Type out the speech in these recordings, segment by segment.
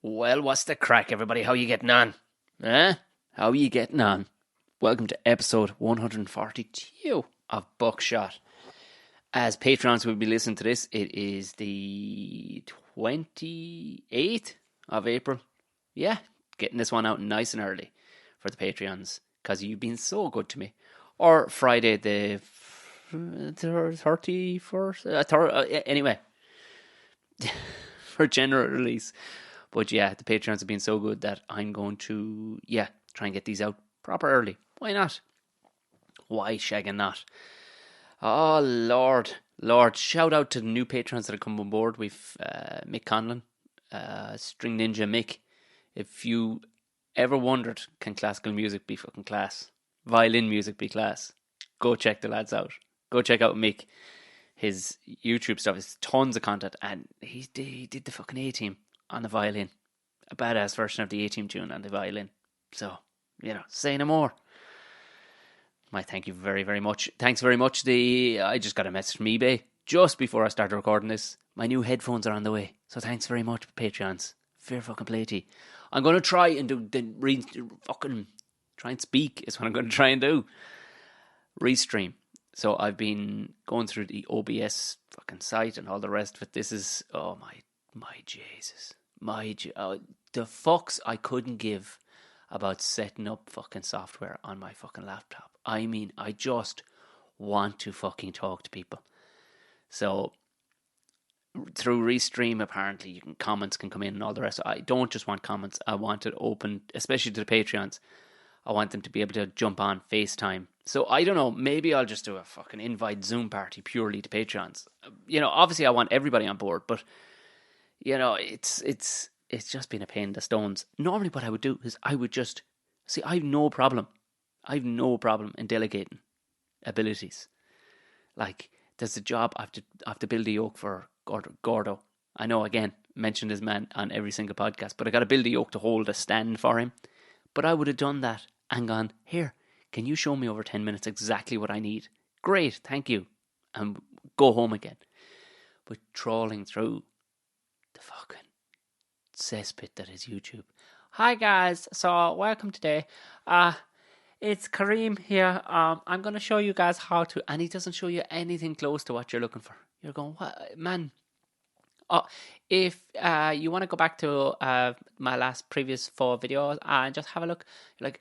Well, what's the crack, everybody? How you getting on? How you getting on? Welcome to episode 142 of Buckshot. As Patreons will be listening to this, it is the 28th of April. Yeah, getting this one out nice and early for the Patreons, because you've been so good to me. Or Friday the 31st? Anyway, for general release. But yeah, the Patreons have been so good that I'm going to, try and get these out proper early. Why not? Why shagging not? Oh, Lord. Shout out to the new patrons that have come on board. We've Mick Conlon, String Ninja Mick. If you ever wondered, can classical music be fucking class? Violin music be class? Go check the lads out. Go check out Mick. His YouTube stuff is tons of content, and he did the fucking A-Team on the violin. A badass version of the A-Team tune on the violin. So, say no more. Thank you very, very much. Thanks very much. I just got a message from eBay just before I started recording this. My new headphones are on the way. So thanks very much, Patreons. Fair fucking platey. I'm going to try and try and speak is what I'm going to try and do. Restream. So I've been going through the OBS fucking site and all the rest of it. This is, oh my Jesus. The fucks I couldn't give about setting up fucking software on my fucking laptop. I mean, I just want to fucking talk to people. So through Restream, apparently comments can come in and all the rest. I don't just want comments. I want it open, especially to the Patreons. I want them to be able to jump on FaceTime. So I don't know, maybe I'll just do a fucking invite Zoom party purely to Patreons. Obviously I want everybody on board, but it's just been a pain in the stones. Normally what I would do is I have no problem. I have no problem in delegating abilities. Like, there's a job, I have to build a yoke for Gordo. I know, again, mentioned his man on every single podcast, but I got to build a yoke to hold a stand for him. But I would have done that and gone, here, can you show me over 10 minutes exactly what I need? Great, thank you. And go home again. But trawling through the fucking cesspit that is YouTube. Hi guys, so welcome today. It's Kareem here. I'm going to show you guys how to, and he doesn't show you anything close to what you're looking for. You're going, what, man? If you want to go back to my previous 4 videos and just have a look, you're like,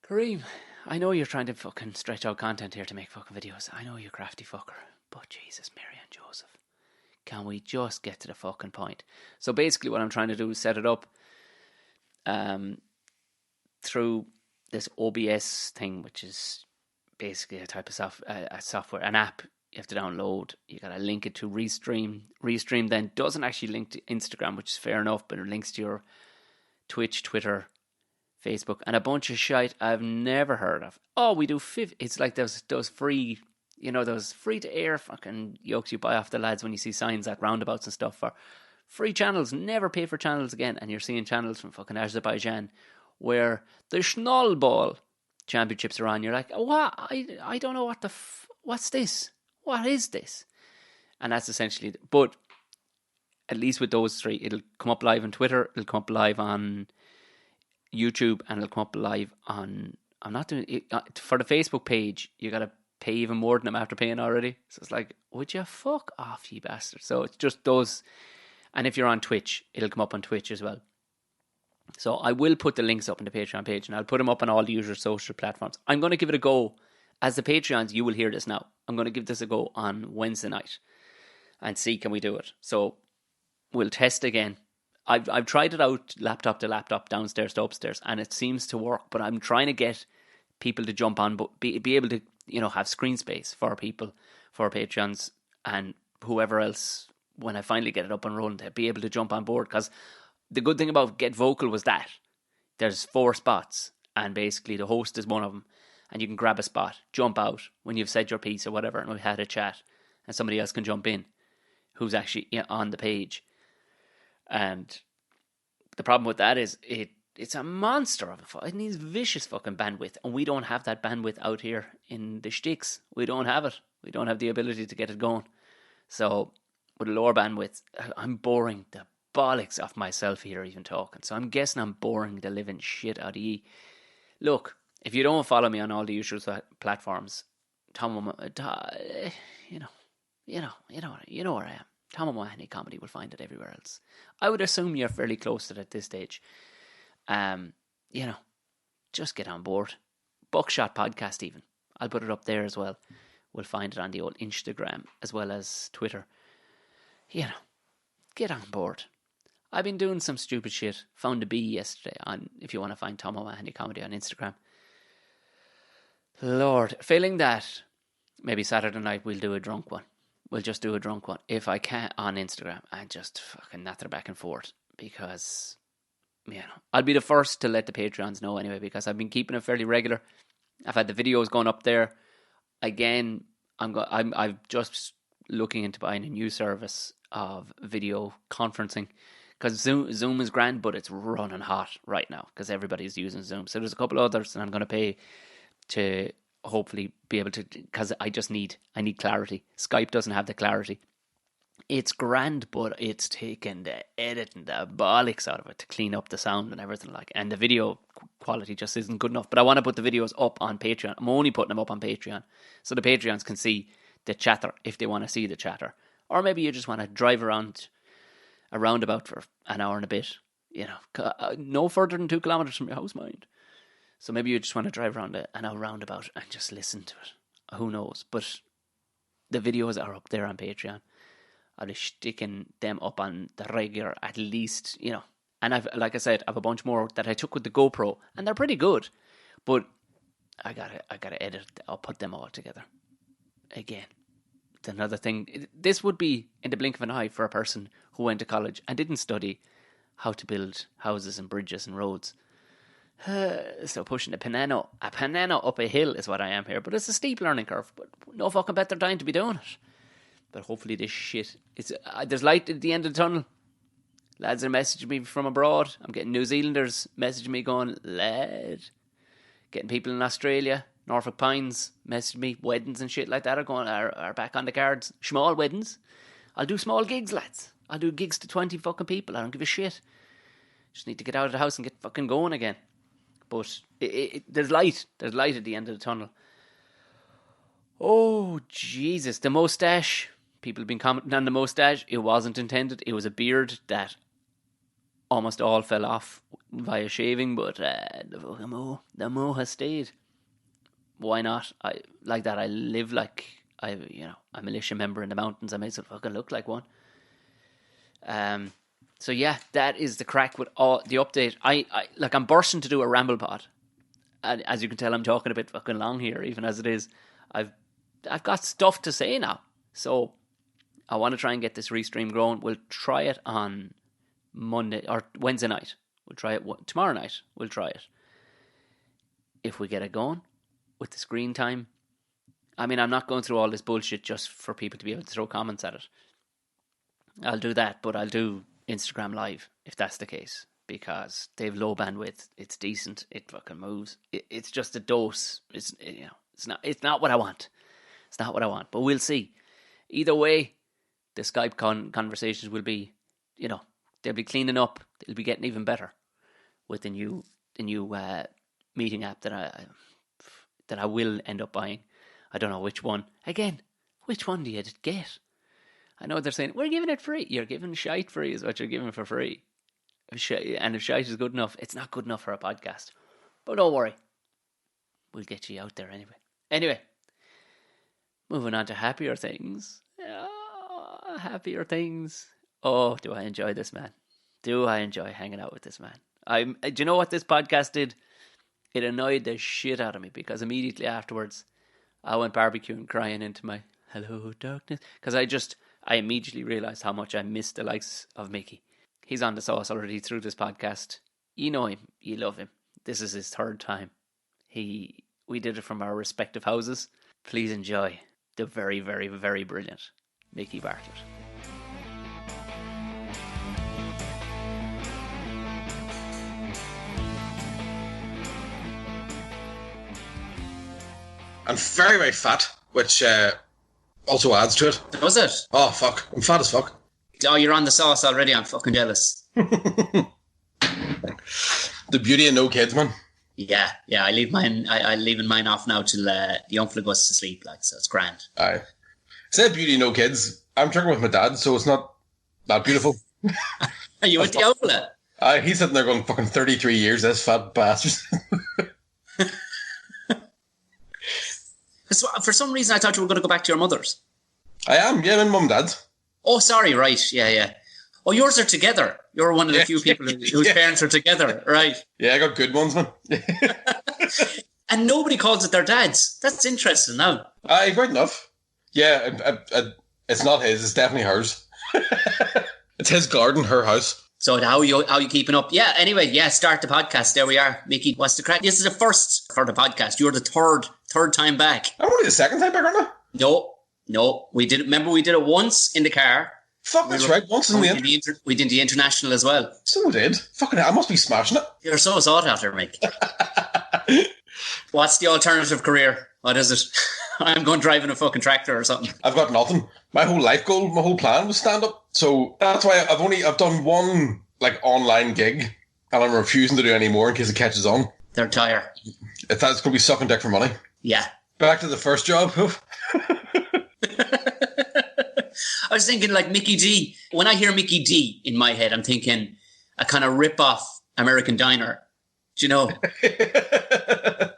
Kareem, I know you're trying to fucking stretch out content here to make fucking videos. I know you crafty fucker, but Jesus, Mary and Joseph, can we just get to the fucking point? So basically what I'm trying to do is set it up through this OBS thing, which is basically a type of software, an app you have to download. You got to link it to Restream. Restream then doesn't actually link to Instagram, which is fair enough, but it links to your Twitch, Twitter, Facebook, and a bunch of shite I've never heard of. Oh, we do it's like those free, those free to air fucking yokes you buy off the lads when you see signs at roundabouts and stuff for free channels. Never pay for channels again. And you're seeing channels from fucking Azerbaijan where the Schnallball championships are on. You're like, what? I don't know what's this? What is this? And that's essentially, but at least with those 3, it'll come up live on Twitter, it'll come up live on YouTube, and it'll come up live on, I'm not doing it, for the Facebook page, you gotta pay even more than I'm after paying already. So it's like, would you fuck off, you bastard? So it's just those, and if you're on Twitch, it'll come up on Twitch as well. So I will put the links up on the Patreon page, and I'll put them up on all the usual social platforms. I'm going to give it a go. As the Patreons, you will hear this now. I'm going to give this a go on Wednesday night and see, can we do it? So we'll test again. I've tried it out laptop to laptop, downstairs to upstairs, and it seems to work. But I'm trying to get people to jump on, but be able to have screen space for people, for Patreons and whoever else, when I finally get it up and rolling, to be able to jump on board. Because the good thing about Get Vocal was that there's 4 spots, and basically the host is one of them, and you can grab a spot, jump out when you've said your piece or whatever, and we've had a chat, and somebody else can jump in who's actually on the page. And the problem with that is it's a monster of it needs vicious fucking bandwidth, and we don't have that bandwidth out here in the sticks. We don't have it. We don't have the ability to get it going. So with a lower bandwidth, I'm boring the bollocks off myself here even talking. So I'm guessing I'm boring the living shit out of ye. Look, if you don't follow me on all the usual platforms, you know where I am. Tom O'Mahony Comedy will find it everywhere else. I would assume you're fairly close to it at this stage. Just get on board. Buckshot podcast even. I'll put it up there as well. We'll find it on the old Instagram as well as Twitter. Get on board. I've been doing some stupid shit. Found a bee yesterday on, if you want to find Tom O'Mahony Comedy on Instagram. Lord, failing that, maybe Saturday night we'll do a drunk one. We'll just do a drunk one. If I can on Instagram, and just fucking natter back and forth. Because, I'll be the first to let the Patreons know anyway, because I've been keeping it fairly regular. I've had the videos going up there. Again, I'm just looking into buying a new service of video conferencing, because Zoom is grand, but it's running hot right now because everybody's using Zoom. So there's a couple others, and I'm going to pay to hopefully be able to, because I need clarity. Skype doesn't have the clarity. It's grand, but it's taking the editing, the bollocks out of it to clean up the sound and everything and the video quality just isn't good enough. But I want to put the videos up on Patreon. I'm only putting them up on Patreon, so the Patreons can see the chatter if they want to see the chatter. Or maybe you just want to drive around a roundabout for an hour and a bit, no further than 2 kilometres from your house, mind. So maybe you just want to drive around an hour roundabout and just listen to it. Who knows? But the videos are up there on Patreon. I'll be sticking them up on the regular at least, And like I said, I have a bunch more that I took with the GoPro, and they're pretty good. But I gotta edit. I'll put them all together. Again, it's another thing. This would be in the blink of an eye for a person who went to college and didn't study how to build houses and bridges and roads. So pushing a panano up a hill is what I am here. But it's a steep learning curve. But no fucking better time to be doing it. But hopefully this shit, there's light at the end of the tunnel. Lads are messaging me from abroad. I'm getting New Zealanders messaging me going, lad. Getting people in Australia, Norfolk Pines messaging me. Weddings and shit like that are back on the cards. Small weddings. I'll do small gigs, lads. I'll do gigs to 20 fucking people. I don't give a shit. Just need to get out of the house and get fucking going again. But there's light. There's light at the end of the tunnel. Oh, Jesus. The moustache. People have been commenting on the moustache. It wasn't intended. It was a beard that almost all fell off via shaving, but the mo has stayed. Why not? I like that. I live like I'm a militia member in the mountains. I may as well fucking look like one. So yeah, that is the crack with all the update. I'm bursting to do a ramble pod, and as you can tell, I'm talking a bit fucking long here, even as it is. I've got stuff to say now, so I want to try and get this restream going. We'll try it on Monday or Wednesday night. We'll try it tomorrow night. We'll try it if we get it going with the screen time. I mean, I'm not going through all this bullshit just for people to be able to throw comments at it. I'll do that, but I'll do Instagram Live if that's the case, because they have low bandwidth. It's decent. It fucking moves. It's just a dose. It's not what I want. It's not what I want. But we'll see. Either way, the Skype conversations will be, they'll be cleaning up. They'll be getting even better with the new meeting app that I will end up buying. I don't know which one. Again, which one do you get? I know they're saying, we're giving it free. You're giving shite free is what you're giving for free. And if shite is good enough, it's not good enough for a podcast. But don't worry. We'll get you out there anyway. Anyway, moving on to happier things. Happier things. Oh, do I enjoy this man? Do I enjoy hanging out with this man? Do you know what this podcast did? It annoyed the shit out of me, because immediately afterwards I went barbecuing, crying into my hello darkness, because I immediately realised how much I missed the likes of Micky. He's on the sauce already through this podcast. You know him, you love him. This is his third time. We did it from our respective houses. Please enjoy the very, very, very brilliant Micky Bartlett. I'm very, very fat, which also adds to it. Was it? Oh, fuck. I'm fat as fuck. Oh, you're on the sauce already. I'm fucking jealous. The beauty of no kids, man. Yeah. I leave mine. I leaving mine off now till the young fella goes to sleep. Like, so it's grand. Aye. Said beauty of no kids. I'm drinking with my dad, so it's not that beautiful. Are you with the young fella? He's sitting there going, fucking 33 years, this fat bastard. So, for some reason, I thought you were going to go back to your mother's. I am, yeah, my mum and dad's. Oh, sorry, right, yeah. Oh, yours are together. You're one of the few people whose parents are together, right? Yeah, I got good ones, man. And nobody calls it their dad's. That's interesting now. Right enough. Yeah, it's not his, it's definitely hers. It's his garden, her house. So how you keeping up? Yeah, anyway, start the podcast. There we are. Mickey, what's the crack? This is the first for the podcast. You're the third time back. I'm only the second time back, aren't I? No. We did it once in the car. Fuck, that's right. Once in the we did the international as well. So did. Fucking hell, I must be smashing it. You're so sought after, Mick. What's the alternative career? What is it? I'm going driving a fucking tractor or something. I've got nothing. My whole life goal, my whole plan was stand up. So that's why I've done one like online gig, and I'm refusing to do any more in case it catches on. They're tired. If that's going to be sucking dick for money. Yeah. Back to the first job. I was thinking like Mickey D. When I hear Mickey D in my head, I'm thinking a kind of rip-off American Diner. Do you know? But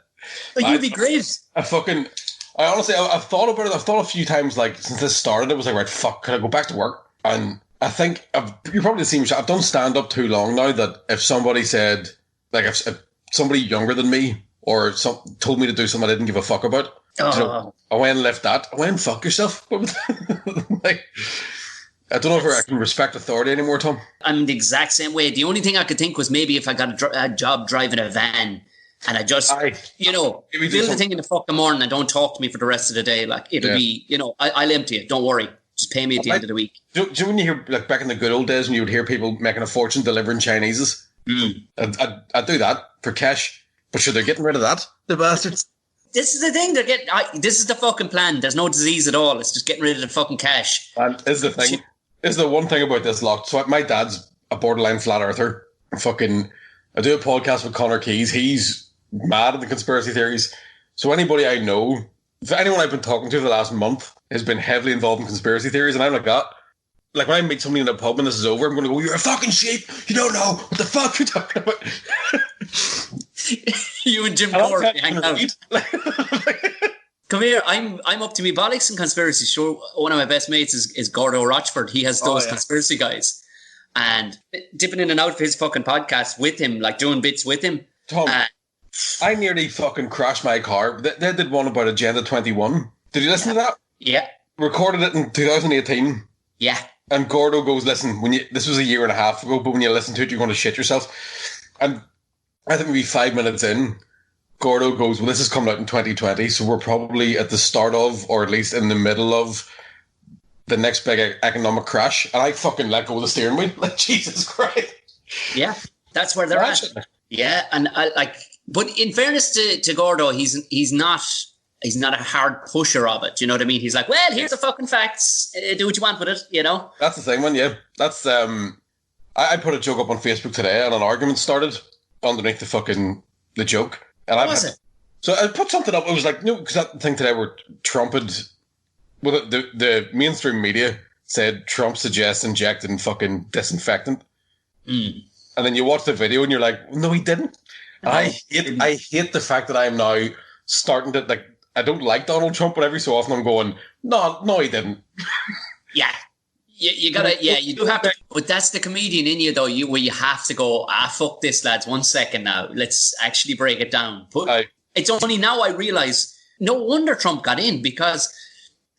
you'd be great. I've thought about it. I've thought a few times, like, since this started, it was like, right, fuck, can I go back to work? And I think you're probably the same. I've done stand-up too long now that if somebody said, like, if somebody younger than me or told me to do something I didn't give a fuck about, I went and left that. I went and fuck yourself. Like, I don't know if I can respect authority anymore, Tom. I'm the exact same way. The only thing I could think was maybe if I got a job driving a van and I just, build the thing in the fucking morning and don't talk to me for the rest of the day. Like, it'll be, I'll empty it. Don't worry. Just pay me at the end of the week. Do you know when you hear, like, back in the good old days when you would hear people making a fortune delivering Chineses? I'd do that for cash. But sure, they're getting rid of that, the bastards. This is the thing. This is the fucking plan. There's no disease at all. It's just getting rid of the fucking cash. And is the thing. Is the one thing about this lot. So my dad's a borderline flat earther. I do a podcast with Connor Keys. He's mad at the conspiracy theories. So anybody I know, anyone I've been talking to for the last month has been heavily involved in conspiracy theories. And I'm like that. Like, when I meet somebody in a pub and this is over, I'm going to go, you're a fucking sheep. You don't know what the fuck you're talking about. You and Jim Corey hang out. Come here, I'm up to me bollocks in conspiracy. Sure, one of my best mates is Gordo Rochford. He has those conspiracy guys. And dipping in and out of his fucking podcast with him, like doing bits with him. Tom, I nearly fucking crashed my car. They did one about Agenda 21. Did you listen to that? Yeah. Recorded it in 2018. Yeah. And Gordo goes, listen, this was a year and a half ago, but when you listen to it, you're going to shit yourself. And I think maybe 5 minutes in, Gordo goes, well, this is coming out in 2020, so we're probably at the start of, or at least in the middle of, the next big economic crash. And I fucking let go of the steering wheel. Like, Jesus Christ. Yeah, that's where they're at. Yeah, and but in fairness to Gordo, he's not a hard pusher of it. You know what I mean? He's like, well, here's the fucking facts. Do what you want with it, you know? That's the thing, man, yeah. That's, I put a joke up on Facebook today and an argument started underneath the joke. And what was it? So I put something up. It was like, because that thing today where Trump had, well, the mainstream media said Trump suggests injecting fucking disinfectant. And then you watch the video and you're like, no, he didn't. No, I hate the fact that I'm now starting to, like, I don't like Donald Trump, but every so often I'm going, no, he didn't. Yeah. You gotta, you do have to, but that's the comedian in you, though, where you have to go, fuck this, lads, 1 second now. Let's actually break it down. But it's only now I realise, no wonder Trump got in, because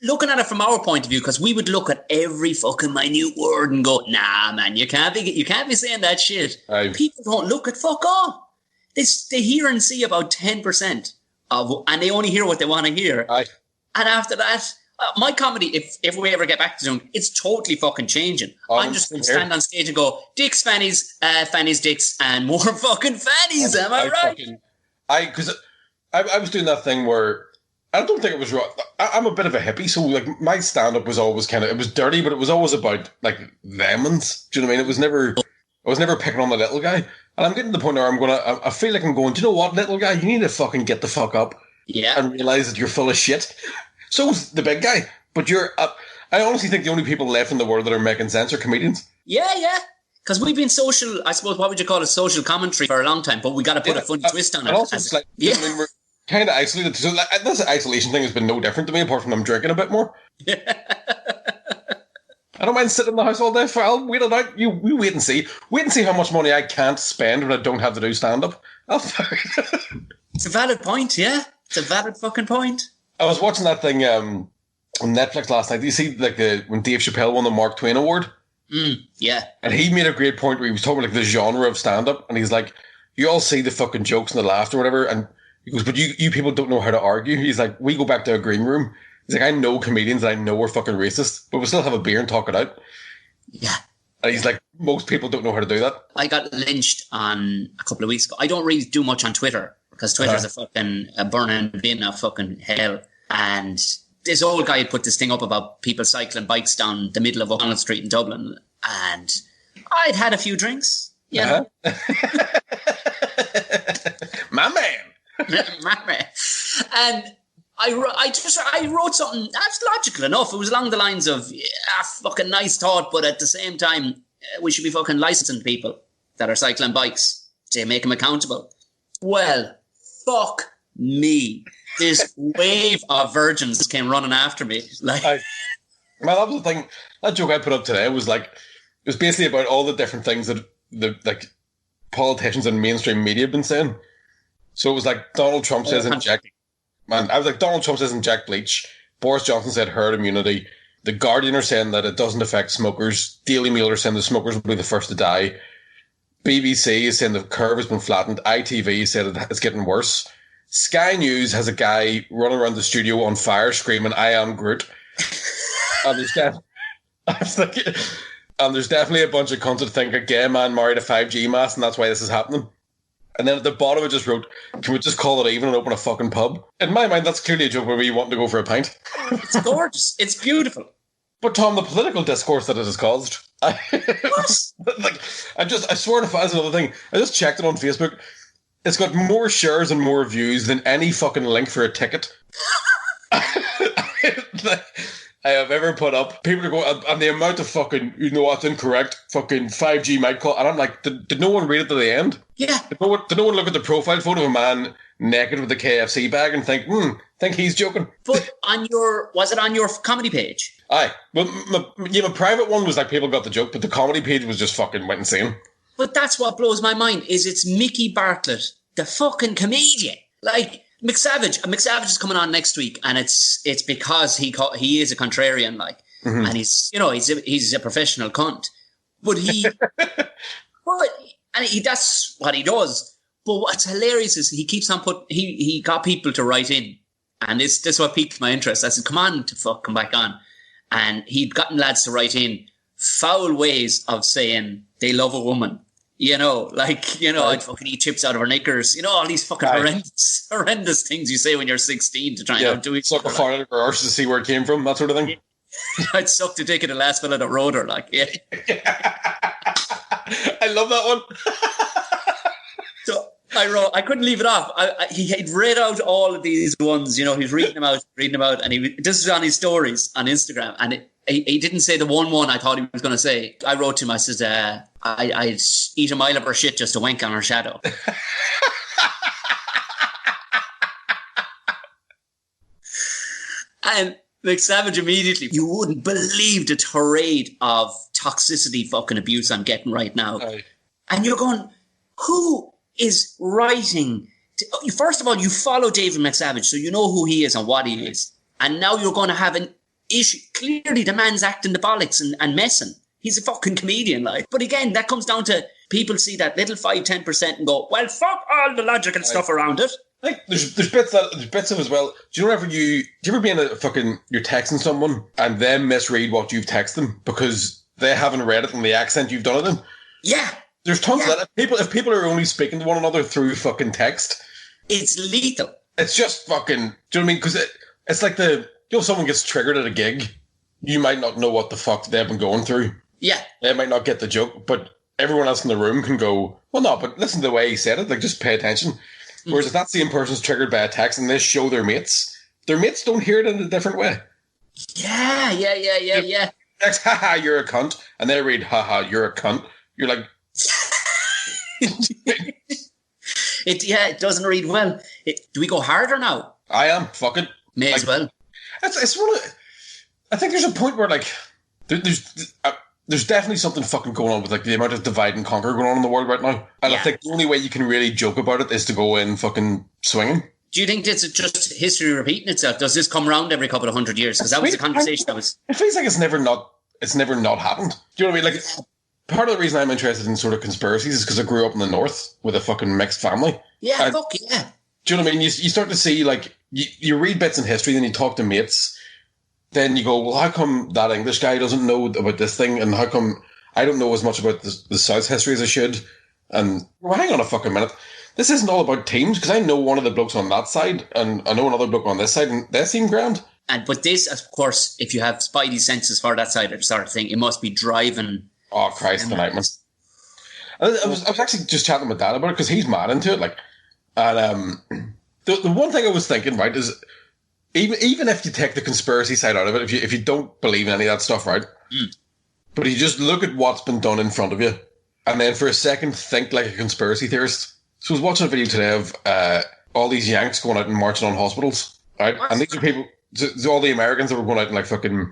looking at it from our point of view, because we would look at every fucking minute word and go, nah, man, you can't be saying that shit. People don't look at fuck all. They hear and see about 10% of, and they only hear what they want to hear. And after that, my comedy, if we ever get back to doing, it's totally fucking changing. I'm just going to stand on stage and go, dicks, fannies, fannies, dicks, and more fucking fannies. Am I right? Because I was doing that thing where I don't think it was wrong. I'm a bit of a hippie, so like my stand-up was always kind of, it was dirty, but it was always about like lemons. Do you know what I mean? I was never picking on the little guy. And I'm getting to the point where I feel like I'm going, do you know what, little guy? You need to fucking get the fuck up. Yeah. And realise that you're full of shit. So's the big guy. But I honestly think the only people left in the world that are making sense are comedians. Yeah, yeah. Because we've been social, I suppose, what would you call it, social commentary for a long time, but we got to put a funny twist on it. And also, it's like, I mean, we're kind of isolated. So like, this isolation thing has been no different to me, apart from I'm drinking a bit more. Yeah. I don't mind sitting in the house all day. I'll wait it out. You wait and see. Wait and see how much money I can't spend when I don't have to do stand-up. It's a valid point, yeah. It's a valid fucking point. I was watching that thing on Netflix last night. Do you see like when Dave Chappelle won the Mark Twain Award? Yeah. And he made a great point where he was talking like the genre of stand-up, and he's like, you all see the fucking jokes and the laughter or whatever, and he goes, but you people don't know how to argue. He's like, we go back to a green room. He's like, I know comedians that I know are fucking racist, but we still have a beer and talk it out. Yeah. And he's like, most people don't know how to do that. I got lynched on a couple of weeks ago. I don't really do much on Twitter because Twitter's a burning bin of fucking hell. And this old guy had put this thing up about people cycling bikes down the middle of O'Connell Street in Dublin. And I'd had a few drinks, you know. My man. My man. And I wrote something that's logical enough. It was along the lines of, fucking nice thought, but at the same time, we should be fucking licensing people that are cycling bikes to make them accountable. Well, fuck me. This wave of virgins came running after me. Like, well, that was the thing. That joke I put up today was like, it was basically about all the different things that the like politicians and mainstream media have been saying. So it was like Donald Trump says in Jack. Man, I was like, Donald Trump says in Jack Bleach. Boris Johnson said herd immunity. The Guardian are saying that it doesn't affect smokers. Daily Mail are saying the smokers will be the first to die. BBC is saying the curve has been flattened. ITV said it's getting worse. Sky News has a guy running around the studio on fire screaming, I am Groot. And there's definitely a bunch of cunts that think a gay man married a 5G mast and that's why this is happening. And then at the bottom it just wrote, can we just call it even and open a fucking pub? In my mind, that's clearly a joke where we want to go for a pint. It's gorgeous. It's beautiful. But Tom, the political discourse that it has caused. I swear to God, that's another thing. I just checked it on Facebook. It's got more shares and more views than any fucking link for a ticket I have ever put up. People are going, and the amount of fucking, you know what's incorrect, fucking 5G might call. And I'm like, did no one read it to the end? Yeah. Did no one look at the profile photo of a man naked with a KFC bag and think he's joking? But was it on your comedy page? Aye. Well, my private one was like, people got the joke, but the comedy page was just fucking went insane. But that's what blows my mind, is it's Micky Bartlett, the fucking comedian. Like, McSavage is coming on next week, and it's because he is a contrarian, like, and he's a professional cunt, but that's what he does. But what's hilarious is he keeps on he got people to write in, and this is what piqued my interest. I said, come back on, and he'd gotten lads to write in foul ways of saying they love a woman. You know, like, I'd fucking eat chips out of her knickers. You know, all these fucking horrendous things you say when you're 16 to try and outdo each other. Suck a fart out of her arse to see where it came from, that sort of thing. I'd suck the dick of the last fella that rode her, like, yeah. I love that one. So I couldn't leave it off. He'd read out all of these ones, he was reading them out, and this was on his stories on Instagram, and he didn't say the one I thought he was going to say. I wrote to him, I said, I'd eat a mile of her shit just to wank on her shadow. And McSavage immediately, you wouldn't believe the tirade of toxicity fucking abuse I'm getting right now. Aye. And you're going, who is writing? First of all, you follow David McSavage, so you know who he is and what he is. And now you're going to have an issue. Clearly the man's acting the bollocks and messing. He's a fucking comedian, like. But again, that comes down to people see that little 5-10% and go, well, fuck all the logical stuff around it. Like, there's bits of as well. Do you ever be in a fucking, you're texting someone and then misread what you've texted them because they haven't read it in the accent you've done it in? Yeah. There's tons of that. If people are only speaking to one another through fucking text, it's lethal. It's just fucking... Do you know what I mean? Because it's like someone gets triggered at a gig, you might not know what the fuck they've been going through. Yeah. They might not get the joke, but everyone else in the room can go, well, no, but listen to the way he said it, like, just pay attention. Whereas if that same person's triggered by a text and they show their mates don't hear it in a different way. Yeah. Text, haha, you're a cunt. And they read, haha, you're a cunt. You're like... It doesn't read well. Do we go harder now? I am. Fuck it. May as well. It's one of... I think there's a point where, like, there's definitely something fucking going on with, like, the amount of divide and conquer going on in the world right now. And I think the only way you can really joke about it is to go in fucking swinging. Do you think it's just history repeating itself? Does this come around every couple of 100 years? Because that was a conversation that was... It feels like it's never not happened. Do you know what I mean? Like, part of the reason I'm interested in sort of conspiracies is because I grew up in the North with a fucking mixed family. Yeah, fuck yeah. Do you know what I mean? You start to see, like, you read bits in history, then you talk to mates, then you go, well, how come that English guy doesn't know about this thing, and how come I don't know as much about the South's history as I should? And, well, hang on a fucking minute. This isn't all about teams, because I know one of the blokes on that side, and I know another bloke on this side, and they seem grand. But this, of course, if you have spidey senses for that side of the sort of thing, it must be driving... Oh, Christ, the nightmare. I was actually just chatting with Dad about it, because he's mad into it, like... And the one thing I was thinking, right, is even if you take the conspiracy side out of it, if you don't believe in any of that stuff, right, but you just look at what's been done in front of you, and then for a second think like a conspiracy theorist. So I was watching a video today of all these Yanks going out and marching on hospitals, right? And these are people, all the Americans that were going out and like fucking,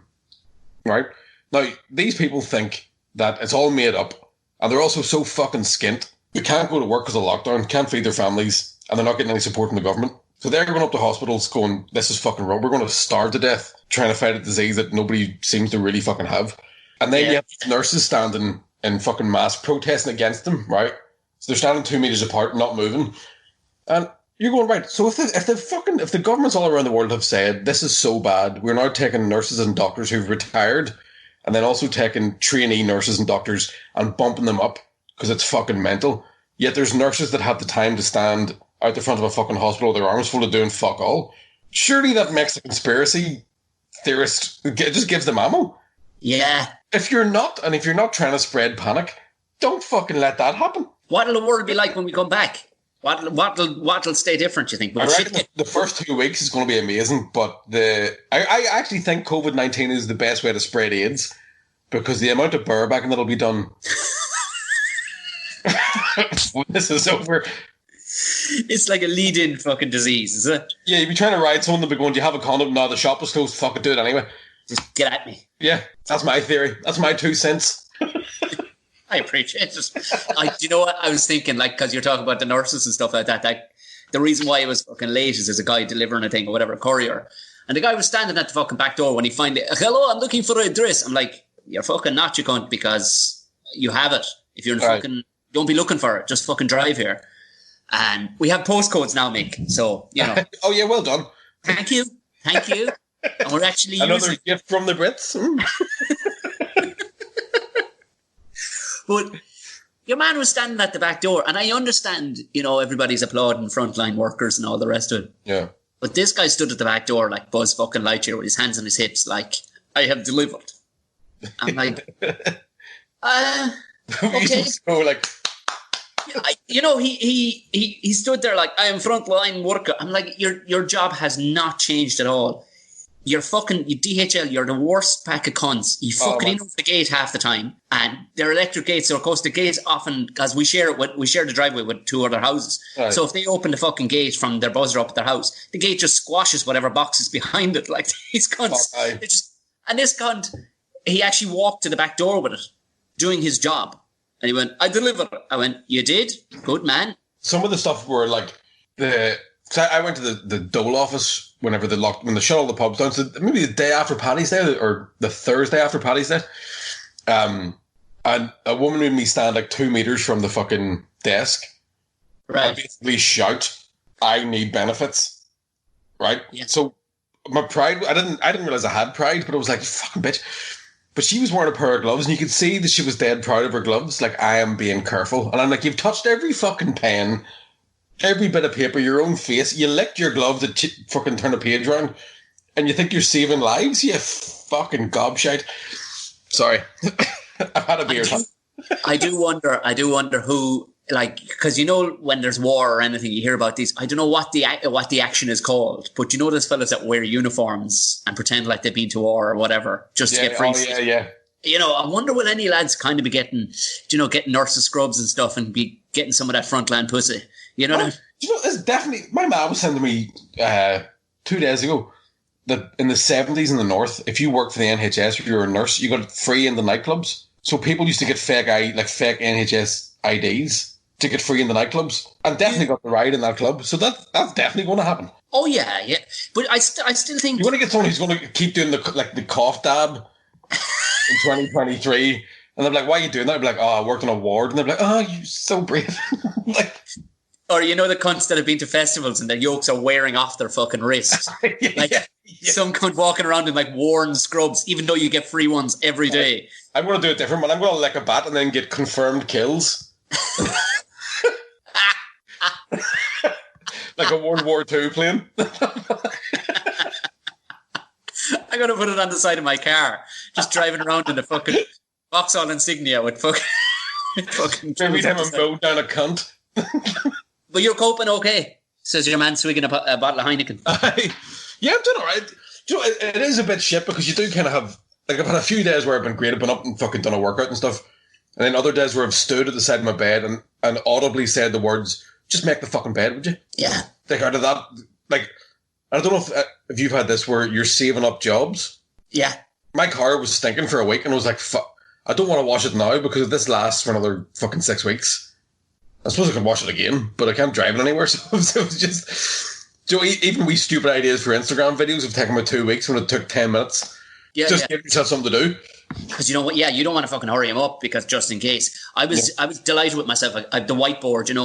right? Now, these people think that it's all made up, and they're also so fucking skint. They can't go to work because of lockdown, can't feed their families, and they're not getting any support from the government. So they're going up to hospitals going, this is fucking wrong. We're going to starve to death trying to fight a disease that nobody seems to really fucking have. And then you have nurses standing in fucking mass protesting against them, right? So they're standing 2 meters apart, not moving. And you're going, right, so if the governments all around the world have said, this is so bad, we're now taking nurses and doctors who've retired, and then also taking trainee nurses and doctors and bumping them up because it's fucking mental. Yet there's nurses that have the time to stand out the front of a fucking hospital with their arms full of doing fuck all. Surely that makes a conspiracy theorist, it just gives them ammo. Yeah. If you're not trying to spread panic, don't fucking let that happen. What'll the world be like when we come back? What'll stay different, you think? I reckon the first 2 weeks is going to be amazing, but I actually think COVID-19 is the best way to spread AIDS, because the amount of barebacking that'll be done when this is over. It's like a lead-in fucking disease, is it? Yeah, you'd be trying to ride someone, they'll be going, do you have a condom? No, the shop was closed. Fucking do it anyway. Just get at me. Yeah, that's my theory. That's my 2 cents. I appreciate it. Do you know what I was thinking? Like, because you're talking about the nurses and stuff like that. Like, the reason why it was fucking late is there's a guy delivering a thing or whatever, a courier. And the guy was standing at the fucking back door when he found it. Hello, I'm looking for an address. I'm like, you're fucking not, you cunt, because you have it. If you're fucking, don't be looking for it. Just fucking drive here. And we have postcodes now, Mick. So, you know. Oh, yeah, well done. Thank you. And we're actually another gift from the Brits. But your man was standing at the back door, and I understand, you know, everybody's applauding frontline workers and all the rest of it. Yeah. But this guy stood at the back door like Buzz fucking Lightyear with his hands on his hips, like, I have delivered. I'm like, okay. So, like, you know, he stood there like, I am frontline worker. I'm like, your job has not changed at all. You're fucking, you DHL, you're the worst pack of cunts. You fucking in over the gate half the time. And they're electric gates, so of course the gates often, because we share the driveway with 2 other houses. Right. So if they open the fucking gate from their buzzer up at their house, the gate just squashes whatever box is behind it. Like, these cunts. And this cunt, he actually walked to the back door with it, doing his job. And he went, I delivered. I went, you did? Good man. Some of the stuff were like, I went to the Dole office when they shut all the pubs down. So maybe the day after Paddy's Day or the Thursday after Paddy's Day. And a woman made me stand like 2 meters from the fucking desk. Right. And basically shout, I need benefits. Right? Yeah. So my pride, I didn't realize I had pride, but I was like, fucking bitch. But she was wearing a pair of gloves, and you could see that she was dead proud of her gloves. Like, I am being careful. And I'm like, you've touched every fucking pen every bit of paper, your own face. You licked your glove to fucking turn a page around, and you think you're saving lives? You fucking gobshite. Sorry. I've had a beer. I do wonder who, like, because when there's war or anything, you hear about these. I don't know what the action is called, but there's fellas that wear uniforms and pretend like they've been to war or whatever just to get free. Oh, yeah. I wonder will any lads kind of be getting, getting nurses scrubs and stuff and be getting some of that frontline pussy. You know what I mean? It's definitely, my mum was saying to me 2 days ago that in the 70s in the North, if you worked for the NHS, if you were a nurse, you got free in the nightclubs. So people used to get fake NHS IDs to get free in the nightclubs, and definitely got the ride in that club. So that's definitely going to happen. Oh yeah. But I still think you want to get someone who's going to keep doing the cough dab in 2023, and they're like, "Why are you doing that?" I'd be like, "Oh, I worked on a ward," and they're like, "Oh, you're so brave." Like, or the cunts that have been to festivals and their yokes are wearing off their fucking wrists. Some cunt walking around in like worn scrubs, even though you get free ones every day. I'm going to do it different, man. I'm going to lick a bat and then get confirmed kills. Like a World War II plane. I'm going to put it on the side of my car, just driving around in a fucking Vauxhall insignia with fucking every time I'm mowed down a cunt. But you're coping okay, says your man swigging a bottle of Heineken. Yeah, I'm doing alright. It is a bit shit because you do kind of have, like, I've had a few days where I've been great, I've been up and fucking done a workout and stuff, and then other days where I've stood at the side of my bed and audibly said the words, "Just make the fucking bed, would you?" Yeah. Like, out of that, like, I don't know if you've had this where you're saving up jobs. Yeah. My car was stinking for a week and I was like, fuck, I don't want to wash it now because if this lasts for another fucking 6 weeks, I suppose I can wash it again, but I can't drive it anywhere. So it was just, even we stupid ideas for Instagram videos have taken me 2 weeks when it took 10 minutes. Give yourself something to do. Because you know what? Yeah, you don't want to fucking hurry him up because just in case. I was delighted with myself. I had the whiteboard, and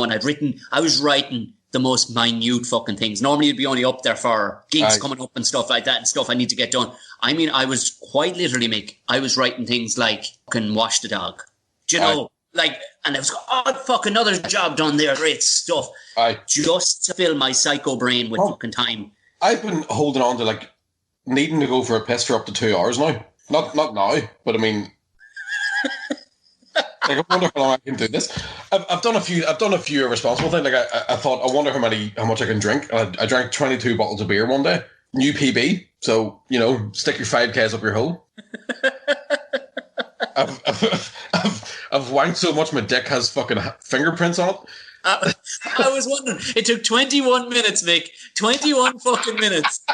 I was writing the most minute fucking things. Normally it'd be only up there for gigs coming up and stuff like that and stuff I need to get done. I mean, I was quite literally, Mick, I was writing things like fucking wash the dog. Do you know? Like, and I was going, fuck, another job done there. Great stuff. Just to fill my psycho brain with fucking time. I've been holding on to, like, needing to go for a piss for up to 2 hours now. Not now, but I mean, like, I wonder how long I can do this. I've done a few irresponsible things. Like I thought, I wonder how much I can drink. I drank 22 bottles of beer one day. New PB, so stick your 5Ks up your hole. I've wanked so much my dick has fucking fingerprints on it. I was wondering. It took 21 minutes, Mick. 21 fucking minutes.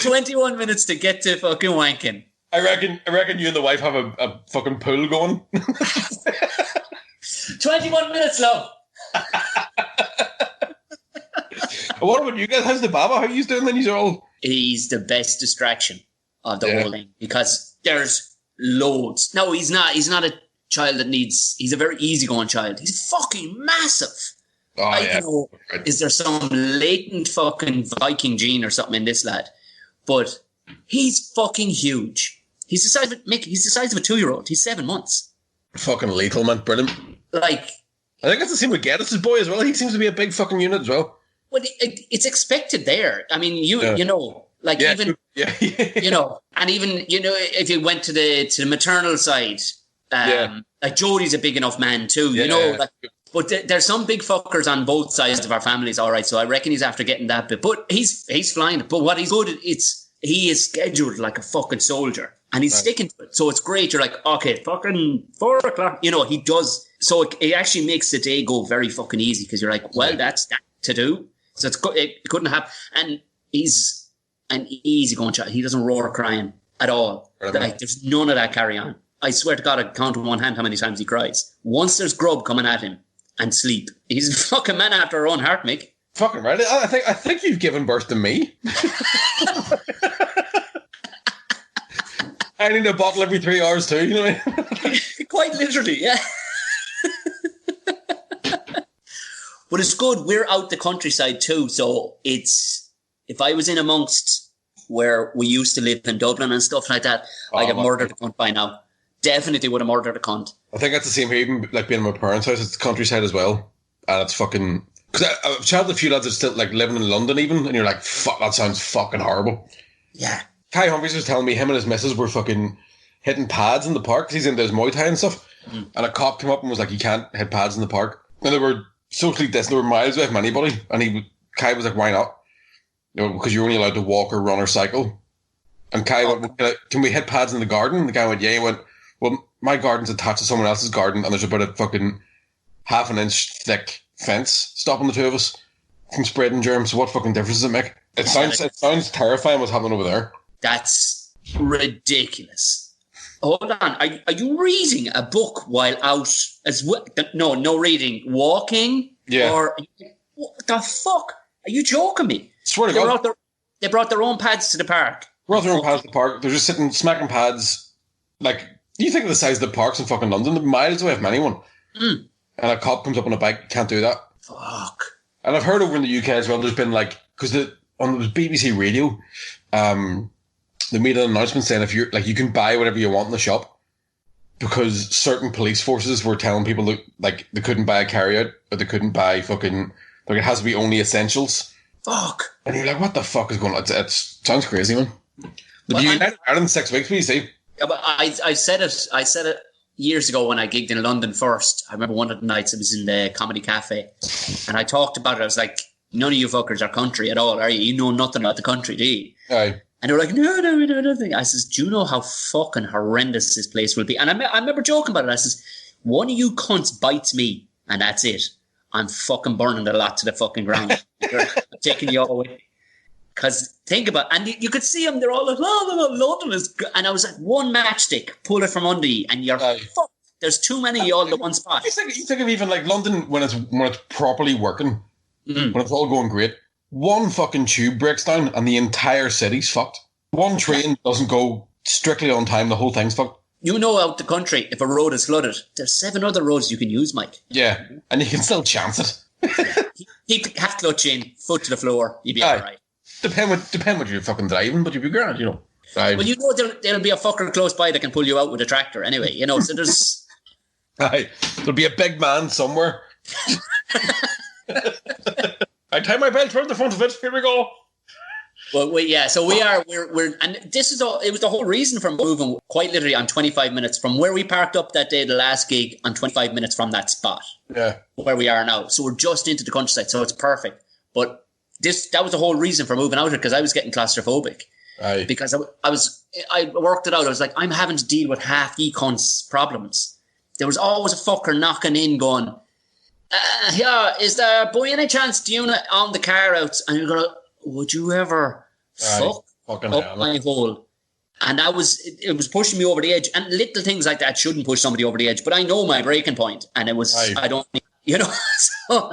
21 minutes to get to fucking wanking. I reckon you and the wife have a fucking pool going. 21 minutes, love. What about you guys? How's the Baba? How are you doing then? He's the best distraction of the whole thing because there's loads. No, he's not a child that needs. He's a very easygoing child. He's fucking massive. I don't know, is there some latent fucking Viking gene or something in this lad? But he's fucking huge. He's the size of Mick. He's the size of a 2-year-old. He's 7 months. Fucking lethal, man. Brilliant. Like, I think that's the same with Geddes' boy as well. He seems to be a big fucking unit as well. Well, it's expected there. I mean, you know, like even and even if you went to the maternal side, like Jodie's a big enough man too. Like, but there's some big fuckers on both sides of our families. All right, so I reckon he's after getting that bit. But he's flying. But what he's good at, he is scheduled like a fucking soldier, and he's sticking to it. So it's great. You're like, okay, fucking 4 o'clock. He does. So it actually makes the day go very fucking easy because you're like, well, that's that to do. So it couldn't happen. And he's an easygoing child. He doesn't roar crying at all. Like, there's none of that carry on. I swear to God, I count on one hand how many times he cries. Once there's grub coming at him and sleep, he's a fucking man after our own heart, Mick. Fucking right. I think you've given birth to me. I need a bottle every 3 hours too, you know what I mean? Quite literally, yeah. But it's good. We're out the countryside too, so if I was in amongst where we used to live in Dublin and stuff like that, I'd have murdered a cunt by now. Definitely would have murdered a cunt. I think that's the same here, even like being in my parents' house, it's the countryside as well. and it's fucking... Because I've chatted to a few lads that are still like living in London even, and you're like, fuck, that sounds fucking horrible. Yeah. Kai Humphries was telling me him and his missus were fucking hitting pads in the park because he's into his Muay Thai and stuff. And a cop came up and was like, you can't hit pads in the park. And they were socially distant, they were miles away from anybody. And Kai was like, why not? You know, because you're only allowed to walk or run or cycle. And Kai went, can we hit pads in the garden? And the guy went, yeah. He went, well, my garden's attached to someone else's garden and there's about a fucking half an inch thick fence stopping the two of us from spreading germs. So what fucking difference does it make? It sounds terrifying what's happening over there. That's ridiculous. Hold on. Are you reading a book while out as well? No reading. Walking? Yeah. Or what the fuck? Are you joking me? Swear to God. They brought their own pads to the park. Brought their own pads to the park. They're just sitting smacking pads. Like, you think of the size of the parks in fucking London, they're miles away from anyone. And a cop comes up on a bike, can't do that. Fuck. And I've heard over in the UK as well, there's been like, because on the BBC Radio, they made an announcement saying if you're like, you can buy whatever you want in the shop because certain police forces were telling people that like they couldn't buy a carryout or they couldn't buy fucking, like it has to be only essentials. Fuck. And you're like, what the fuck is going on? It sounds crazy, man. But you United Ireland 6 weeks, what do you see? Yeah, but I said it years ago when I gigged in London first. I remember one of the nights I was in the Comedy Cafe and I talked about it. I was like, none of you fuckers are country at all, are you? You know nothing about the country, do you? Aye. And they were like, no, we know nothing. I says, do you know how fucking horrendous this place will be? And I remember joking about it. I says, one of you cunts bites me and that's it. I'm fucking burning the lot to the fucking ground. I'm taking you all away. Because think about it. And you could see them, they're all like, oh, London is good. And I was like, one matchstick, pull it from under you, and you're fucked. There's too many of you all at one spot. You think of even like London when it's properly working, when it's all going great. One fucking tube breaks down and the entire city's fucked. One train doesn't go strictly on time, the whole thing's fucked. You know out the country, if a road is flooded, there's 7 other roads you can use, Mike. Yeah, and you can still chance it. Keep half clutch in, foot to the floor, you'll be alright. Depend what you're fucking driving, but you'll be grand, you know. Well, you know there'll be a fucker close by that can pull you out with a tractor anyway, you know, so there's... Aye, there'll be a big man somewhere. I tie my belt around the front of it, here we go. Well, so we're, and this is all, it was the whole reason for moving quite literally on 25 minutes from where we parked up that day, the last gig, on 25 minutes from that spot. Yeah. Where we are now. So we're just into the countryside, so it's perfect. But that was the whole reason for moving out here, because I was getting claustrophobic. Aye. Because I worked it out. I was like, I'm having to deal with half cunts' problems. There was always a fucker knocking in going, yeah, is there by any chance the unit on the car out? And you're going, would you ever fuck up my hole? And it was pushing me over the edge. And little things like that shouldn't push somebody over the edge. But I know my breaking point. And it was, I don't, you know. So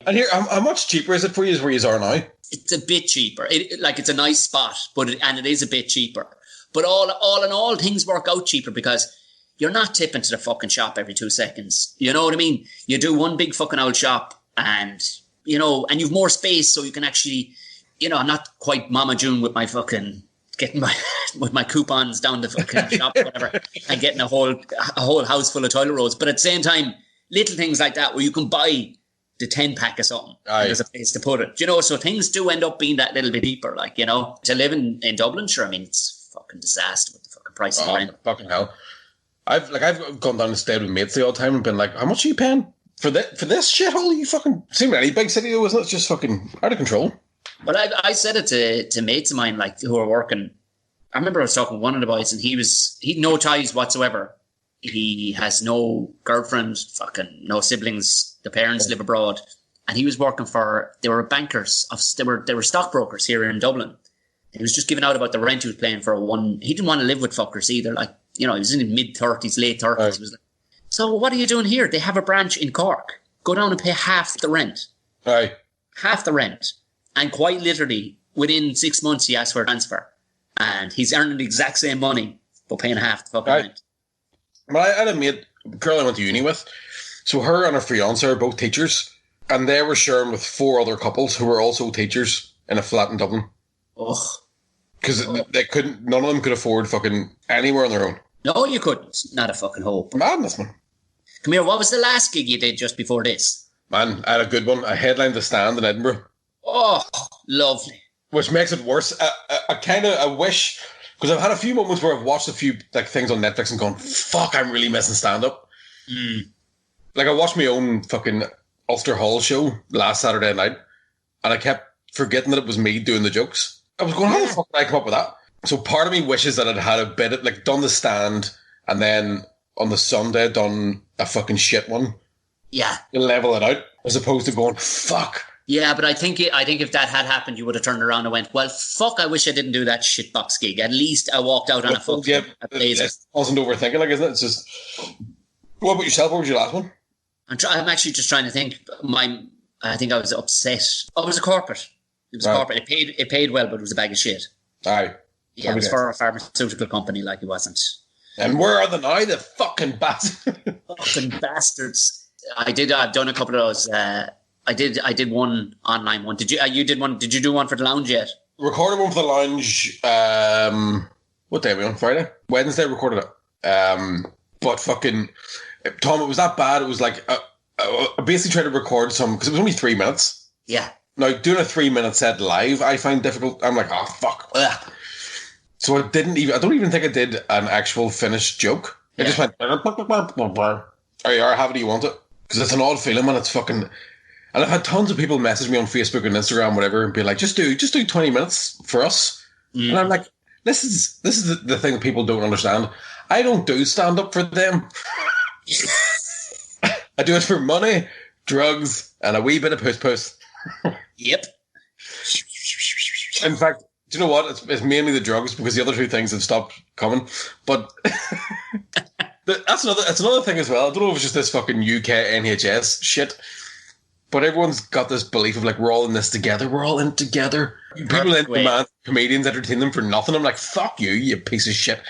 and here, how much cheaper is it for you where you are now? It's a bit cheaper. It's a nice spot, and it is a bit cheaper. But all in all, things work out cheaper because you're not tipping to the fucking shop every 2 seconds. You know what I mean? You do one big fucking old shop and, you know, and you've more space so you can actually, you know, I'm not quite Mama June with my fucking, with my coupons down the fucking shop or whatever and getting a whole house full of toilet rolls. But at the same time, little things like that where you can buy the 10-pack of something. There's a place to put it. You know, so things do end up being that little bit deeper. Like, you know, to live in Dublin, sure, I mean, it's fucking disaster with the fucking price of rent. Fucking hell. I've gone down and stayed with mates the old time and been like, how much are you paying for this shithole? You fucking seem any big city though, isn't it? It's just fucking out of control. But I said it to mates of mine, like, who are working. I remember I was talking to one of the boys and he'd no ties whatsoever. He has no girlfriend, fucking no siblings. The parents live abroad. And he was working they were bankers, they were stockbrokers here in Dublin. He was just giving out about the rent he was paying for he didn't want to live with fuckers either. Like, you know, he was in his mid-30s, late 30s. Right. He was like, so what are you doing here? They have a branch in Cork. Go down and pay half the rent. Right. Half the rent. And quite literally, within 6 months, he asked for a transfer. And he's earning the exact same money, but paying half the fucking rent. Well, I had a mate, a girl I went to uni with. So her and her fiancé are both teachers. And they were sharing with 4 other couples who were also teachers in a flat in Dublin. Ugh. Because they couldn't, none of them could afford fucking anywhere on their own. No, you couldn't. Not a fucking hope. Madness, man. Come here, what was the last gig you did just before this? Man, I had a good one. I headlined The Stand in Edinburgh. Oh, lovely. Which makes it worse. I wish, because I've had a few moments where I've watched a few like things on Netflix and gone, fuck, I'm really missing stand-up. Like, I watched my own fucking Ulster Hall show last Saturday night, and I kept forgetting that it was me doing the jokes. I was going, how the fuck did I come up with that? So part of me wishes that I'd had a bit of, like, done The Stand, and then on the Sunday done a fucking shit one. Yeah. Level it out, as opposed to going, fuck. Yeah, but I think if that had happened, you would have turned around and went, well, fuck, I wish I didn't do that shitbox gig. At least I walked out on a fucking blazer. It wasn't overthinking, like, isn't it? It's just... What about yourself? What was your last one? I'm actually just trying to think. I think I was upset. Oh, it was a corporate. It was corporate. It paid well, but it was a bag of shit. Aye. Yeah, it was for a pharmaceutical company, like it wasn't. And where are they now? The fucking bastards. Fucking bastards. I've done a couple of those. I did one online one. Did you? You did one. Did you do one for the lounge yet? Recorded one for the lounge. What day are we on? Friday? Wednesday. Recorded it. But fucking Tom, it was that bad. It was like I basically tried to record some because it was only 3 minutes. Yeah. Now doing a 3 minute set live, I find difficult. I'm like, oh fuck. Ugh. So I don't even think I did an actual finished joke. I just went, or have it you want it. Because it's an odd feeling when it's fucking... And I've had tons of people message me on Facebook and Instagram, whatever, and be like, just do 20 minutes for us. And I'm like, this is the thing that people don't understand. I don't do stand-up for them. I do it for money, drugs, and a wee bit of puss-puss. Yep. In fact, do you know what? It's mainly the drugs because the other two things have stopped coming. But that's another thing as well. I don't know if it's just this fucking UK NHS shit, but everyone's got this belief of like, we're all in this together. We're all in it together. People demand comedians entertain them for nothing. I'm like, fuck you, you piece of shit.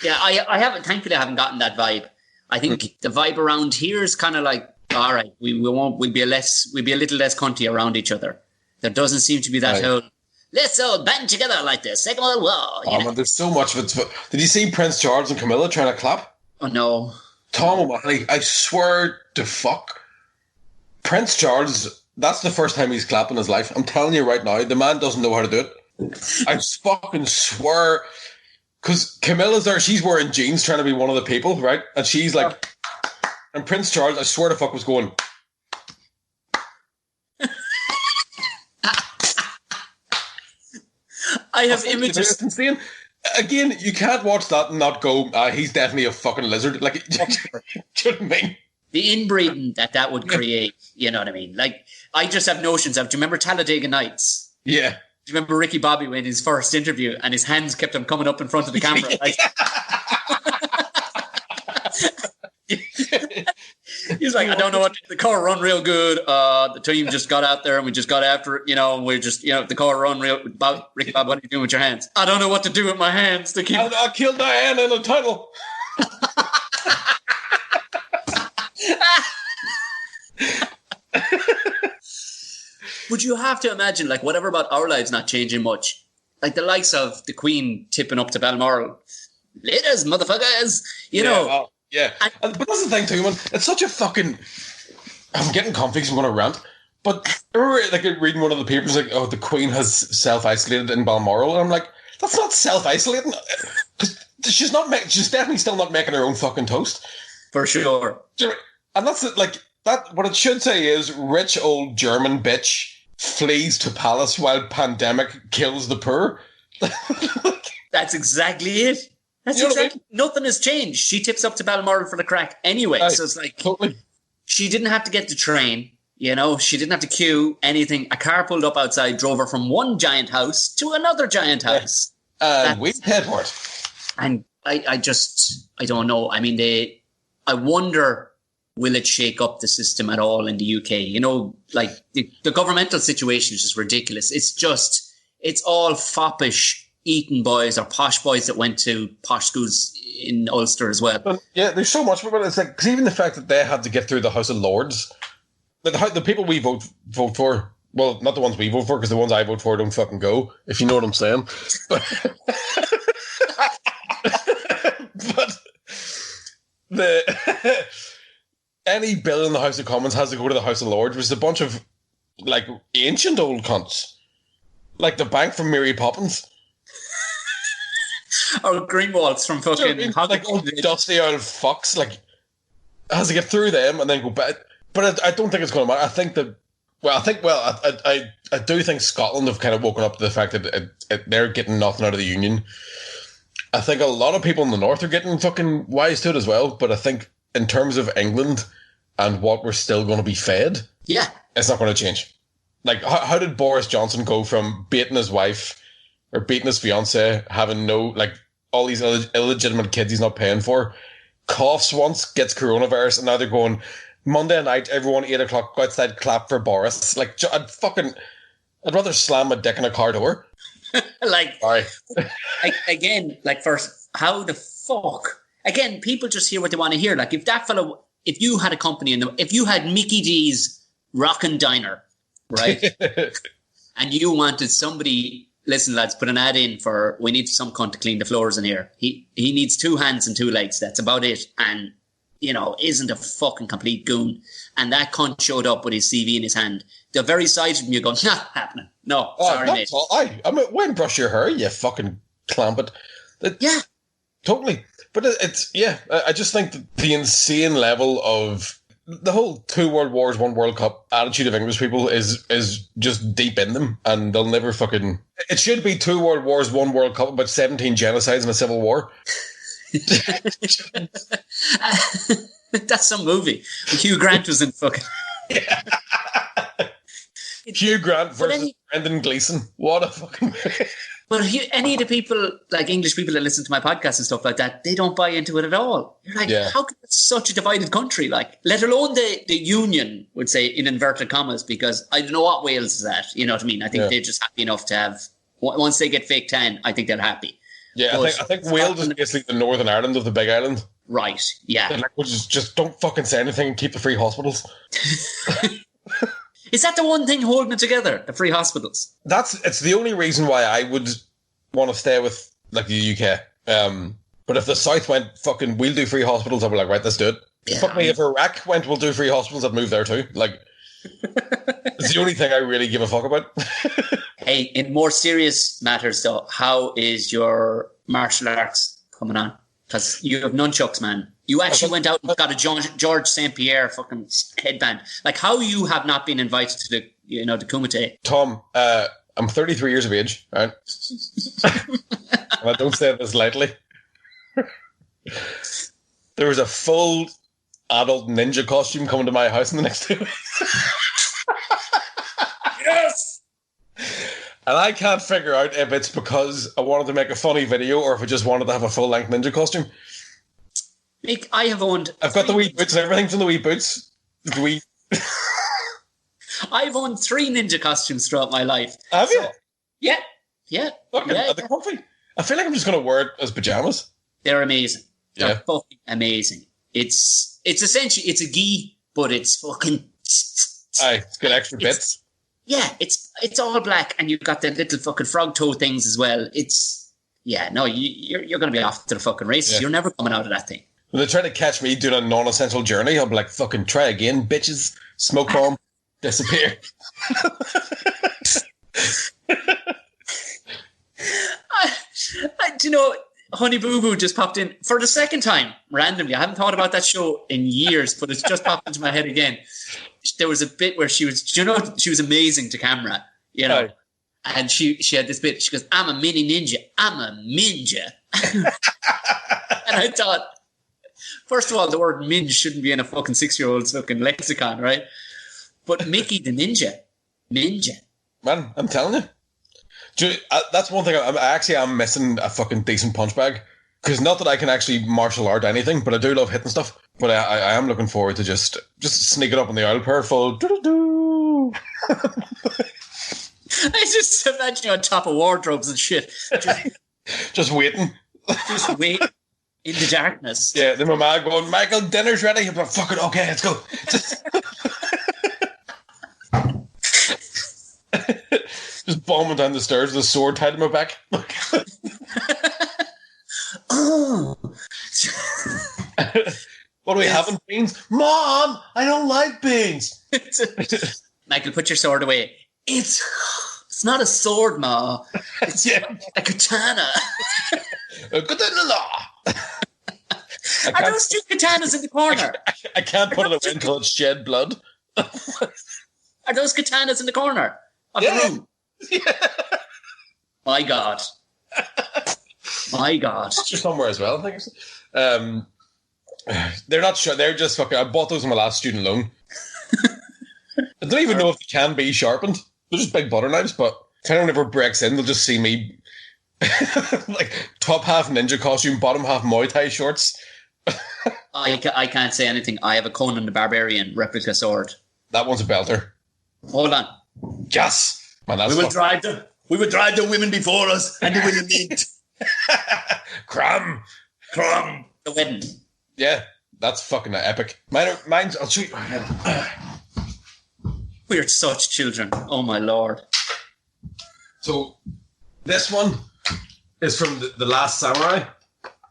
Yeah, I haven't. Thankfully, I haven't gotten that vibe. I think the vibe around here is kind of like, all right, we'll be a little less cunty around each other. There doesn't seem to be that whole, let's all band together like the Second World War. Man, there's so much of it. Did you see Prince Charles and Camilla trying to clap? Oh no, Tom O'Malley! I swear to fuck, Prince Charles. That's the first time he's clapped in his life. I'm telling you right now, the man doesn't know how to do it. I fucking swear. Because Camilla's there, she's wearing jeans trying to be one of the people, right? And she's like, and Prince Charles, I swear to fuck, was going. I have images. It's insane. Again, you can't watch that and not go, he's definitely a fucking lizard. Like, do you know what I mean? The inbreeding that would create, you know what I mean? Like, I just have notions of, do you remember Talladega Nights? Yeah. Do you remember Ricky Bobby in his first interview and his hands kept on coming up in front of the camera? Like, he's like, I don't know what, the car run real good. The team just got out there and we just got after it, and we're just, the car run real. Ricky Bob, what are you doing with your hands? I don't know what to do with my hands to keep. I killed Diane in a tunnel. Would you have to imagine, like, whatever about our lives not changing much? Like the likes of the Queen tipping up to Balmoral. Ladies, motherfuckers, you know. Yeah. But that's the thing too, man. It's such a fucking... I'm getting comfy because I'm going to rant. But I remember like reading one of the papers like, oh, the Queen has self-isolated in Balmoral. And I'm like, that's not self-isolating. She's definitely still not making her own fucking toast. For sure. And that's it, like... That what it should say is rich old German bitch flees to palace while pandemic kills the poor. That's exactly it. That's exactly I mean? Nothing has changed. She tips up to Balmoral for the crack anyway. So it's like she didn't have to get the train, she didn't have to queue anything. A car pulled up outside, drove her from one giant house to another giant house. We paid for it. And I don't know. I mean I wonder, will it shake up the system at all in the UK? Like the governmental situation is just ridiculous. It's all foppish Eton boys or posh boys that went to posh schools in Ulster as well. But yeah, there's so much. But it's like, because even the fact that they had to get through the House of Lords, the people we vote for, well, not the ones we vote for, because the ones I vote for don't fucking go, if you know what I'm saying. But any bill in the House of Commons has to go to the House of Lords, which is a bunch of, like, ancient old cunts. Like the bank from Mary Poppins. Or Greenwald's from fucking... You know, like old dusty old fucks, like, has to get through them and then go back. But I don't think it's going to matter. I think that... I do think Scotland have kind of woken up to the fact that they're getting nothing out of the Union. I think a lot of people in the North are getting fucking wise to it as well, but I think in terms of England and what we're still going to be fed, yeah, it's not going to change. Like, how did Boris Johnson go from beating his wife or beating his fiancée, having all these illegitimate kids he's not paying for, coughs once, gets coronavirus, and now they're going, Monday night, everyone 8 o'clock, go outside, clap for Boris. Like, I'd rather slam my dick in a car door. Like, sorry. Again, like, first, how the fuck? Again, people just hear what they want to hear. Like, if you had a company, if you had Mickey D's Rockin' Diner, right? And you wanted somebody, listen, lads, put an ad in for, we need some cunt to clean the floors in here. He needs 2 hands and 2 legs. That's about it. And, isn't a fucking complete goon. And that cunt showed up with his CV in his hand. The very sight of him, you go, not happening. No, sorry, mate. I mean, when brush your hair, you fucking clamp it. Yeah. Totally. But I just think that the insane level of the whole 2 World Wars, 1 World Cup attitude of English people is just deep in them, and they'll never fucking... It should be 2 World Wars, 1 World Cup, about 17 genocides and a civil war. That's some movie. Hugh Grant was in fucking... Yeah. Hugh Grant versus Brendan Gleeson. What a fucking movie. But any of the people, like English people that listen to my podcast and stuff like that, they don't buy into it at all. You're like, how can it's such a divided country? Like, let alone the union, would say, in inverted commas, because I don't know what Wales is at. You know what I mean? I think they're just happy enough to have, once they get fake tan, I think they're happy. Yeah, I think Wales is basically the Northern Ireland of the Big Island. Right, yeah. Like, we'll just don't fucking say anything and keep the free hospitals. Is that the one thing holding it together? The free hospitals? It's the only reason why I would want to stay with, like, the UK. But if the South went, fucking, we'll do free hospitals, I'd be like, right, let's do it. Yeah, fuck me, if Iraq went, we'll do free hospitals, I'd move there too. Like, it's the only thing I really give a fuck about. Hey, in more serious matters though, how is your martial arts coming on? Because you have nunchucks, man. You actually went out and got a George St. Pierre fucking headband. Like, how you have not been invited to the the Kumite? Tom, I'm 33 years of age, right? And I don't say this lightly. There was a full adult ninja costume coming to my house in the next 2 weeks. Yes! And I can't figure out if it's because I wanted to make a funny video or if I just wanted to have a full-length ninja costume. Mick, I've got the wee boots and everything from the wee boots. I've owned 3 ninja costumes throughout my life. Have you? Yeah. Yeah. Are they comfy? I feel like I'm just going to wear it as pajamas. They're amazing. They're fucking amazing. It's essentially, it's a gi, but it's fucking... Aye, it's got extra bits. Yeah, it's all black, and you've got the little fucking frog toe things as well. You're going to be off to the fucking races. Yeah. You're never coming out of that thing. When they try to catch me doing a non-essential journey, I'll be like, fucking try again, bitches. Smoke bomb, disappear. Honey Boo Boo just popped in for the second time, randomly. I haven't thought about that show in years, but it's just popped into my head again. There was a bit where she was amazing to camera, Right. And she had this bit, she goes, I'm a mini ninja. I'm a ninja. And I thought, first of all, the word minge shouldn't be in a fucking 6-year-old's fucking lexicon, right? But Mickey the Ninja. Man, I'm telling you. That's one thing. I'm missing a fucking decent punch bag. Because not that I can actually martial art anything, but I do love hitting stuff. But I am looking forward to just sneaking up on the oil pair full. I just imagine you on top of wardrobes and shit. Just waiting. Just wait in the darkness. Yeah, then my man going, Michael, dinner's ready. I'm like, fuck it, okay, let's go. Just bombing down the stairs with a sword tied to my back. Oh. Well, What are we having? Beans? Mom, I don't like beans. Michael, put your sword away. It's not a sword, Ma. It's a katana. A katana. Are those two katanas in the corner? I can't put it away until it's shed blood. Are those katanas in the corner of the room? Yeah. My God. My God. They're somewhere as well, I think. They're not sure. They're just fucking... I bought those on my last student loan. I don't even know if they can be sharpened. They're just big butter knives, but if anyone ever breaks in, they'll just see me like top half ninja costume, bottom half Muay Thai shorts. I can't say anything. I have a Conan the Barbarian replica sword. That one's a belter. Hold on. Yes! Man, we will drive the women before us and they will meet. Cram. The wedding. Yeah, that's fucking epic. Mine's, I'll show you. We're such children. Oh my Lord. So, this one is from the Last Samurai.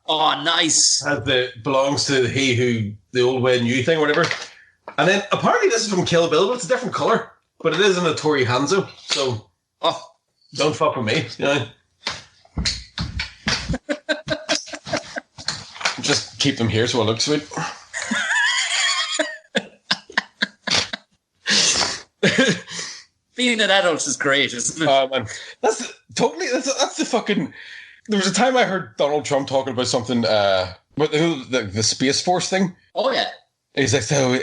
Oh, nice. Belongs to he who, the old way new thing, or whatever. And then, apparently this is from Kill Bill, but it's a different colour. But it is in a Tori Hanzo, so don't fuck with me, you know. Just keep them here so it looks sweet. Being an adult is great, isn't it? Man. That's the fucking... There was a time I heard Donald Trump talking about something, the Space Force thing. Oh, yeah. He's like, so,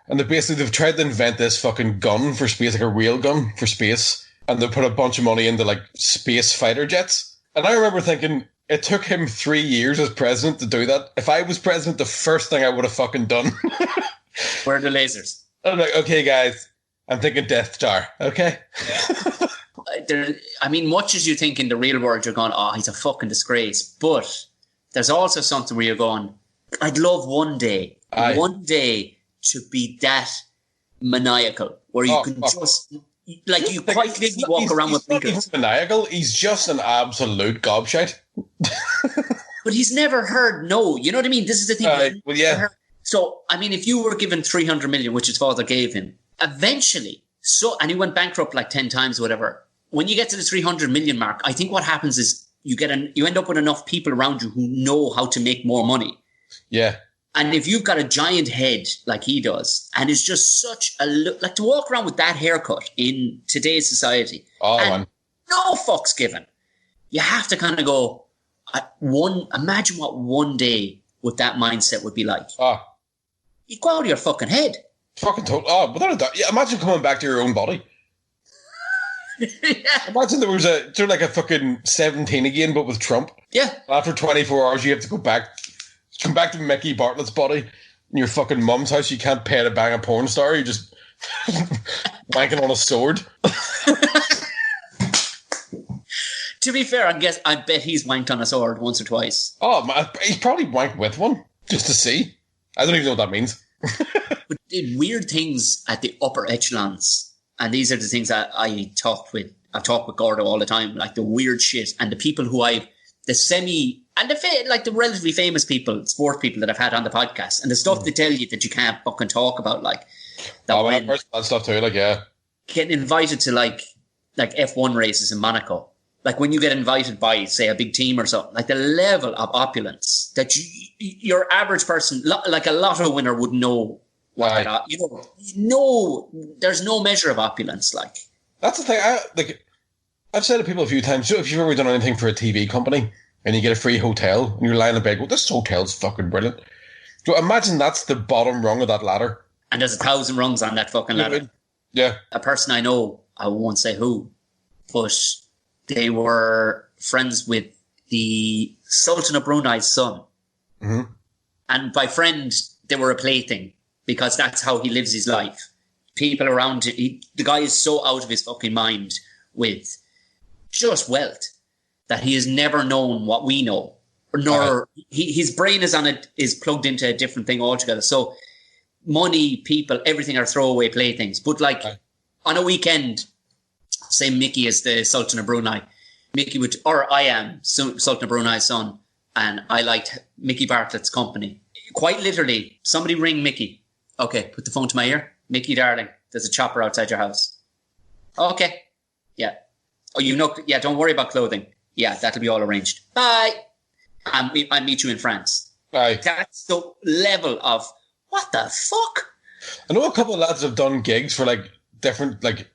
and they've tried to invent this fucking gun for space, like a real gun for space, and they put a bunch of money into, like, space fighter jets. And I remember thinking, it took him 3 years as president to do that. If I was president, the first thing I would have fucking done... Where are the lasers? I'm like, okay, guys, I'm thinking Death Star, okay? Much as you think in the real world, you're going, he's a fucking disgrace. But there's also something where you're going, I'd love one day to be that maniacal, where you can just, like, you quite literally walk around with blinkers. He's maniacal, he's just an absolute gobshite. But he's never heard no. You know what I mean? This is the thing. Well, yeah. So, if you were given 300 million, which his father gave him, eventually, and he went bankrupt like 10 times or whatever, when you get to the 300 million mark, I think what happens is you end up with enough people around you who know how to make more money. Yeah. And if you've got a giant head like he does, and it's just such a look, like to walk around with that haircut in today's society, and no fucks given, you have to kind of go, imagine what one day with that mindset would be like. You'd go out of your fucking head. Fucking total. Without a doubt. Yeah, imagine coming back to your own body. Yeah. Imagine there was like a fucking 17 again, but with Trump. Yeah. After 24 hours, you have to come back to Micky Bartlett's body in your fucking mum's house. You can't pay to bang a porn star. You're just wanking on a sword. To be fair, I bet he's wanked on a sword once or twice. Oh, man, he's probably wanked with one just to see. I don't even know what that means. But did weird things at the upper echelons, and these are the things that I talk with Gordo all the time, like the weird shit, and the people who the relatively famous people, sport people that I've had on the podcast, and the stuff they tell you that you can't fucking talk about, like I've heard that stuff too, like, yeah, getting invited to like F1 races in Monaco. Like when you get invited by, say, a big team or something, like the level of opulence that your average person, like a lotto winner, would know. There's no measure of opulence. Like that's the thing. I've said to people a few times. So if you've ever done anything for a TV company and you get a free hotel and you're lying in bed, this hotel's fucking brilliant. So imagine that's the bottom rung of that ladder. And there's 1,000 rungs on that fucking ladder. Yeah. A person I know, I won't say who, but they were friends with the Sultan of Brunei's son. Mm-hmm. And by friend, they were a plaything because that's how he lives his life. People around, the guy is so out of his fucking mind with just wealth that he has never known what we know. Nor his brain is plugged into a different thing altogether. So money, people, everything are throwaway playthings. But on a weekend, say Mickey is the Sultan of Brunei. I am Sultan of Brunei's son, and I liked Micky Bartlett's company. quite literally, somebody ring Mickey. Okay, put the phone to my ear. Mickey, darling, there's a chopper outside your house. Okay. Yeah. Oh, yeah, don't worry about clothing. Yeah, that'll be all arranged. Bye. I'll meet you in France. Aye. That's the level of, what the fuck? I know a couple of lads have done gigs for like different, like,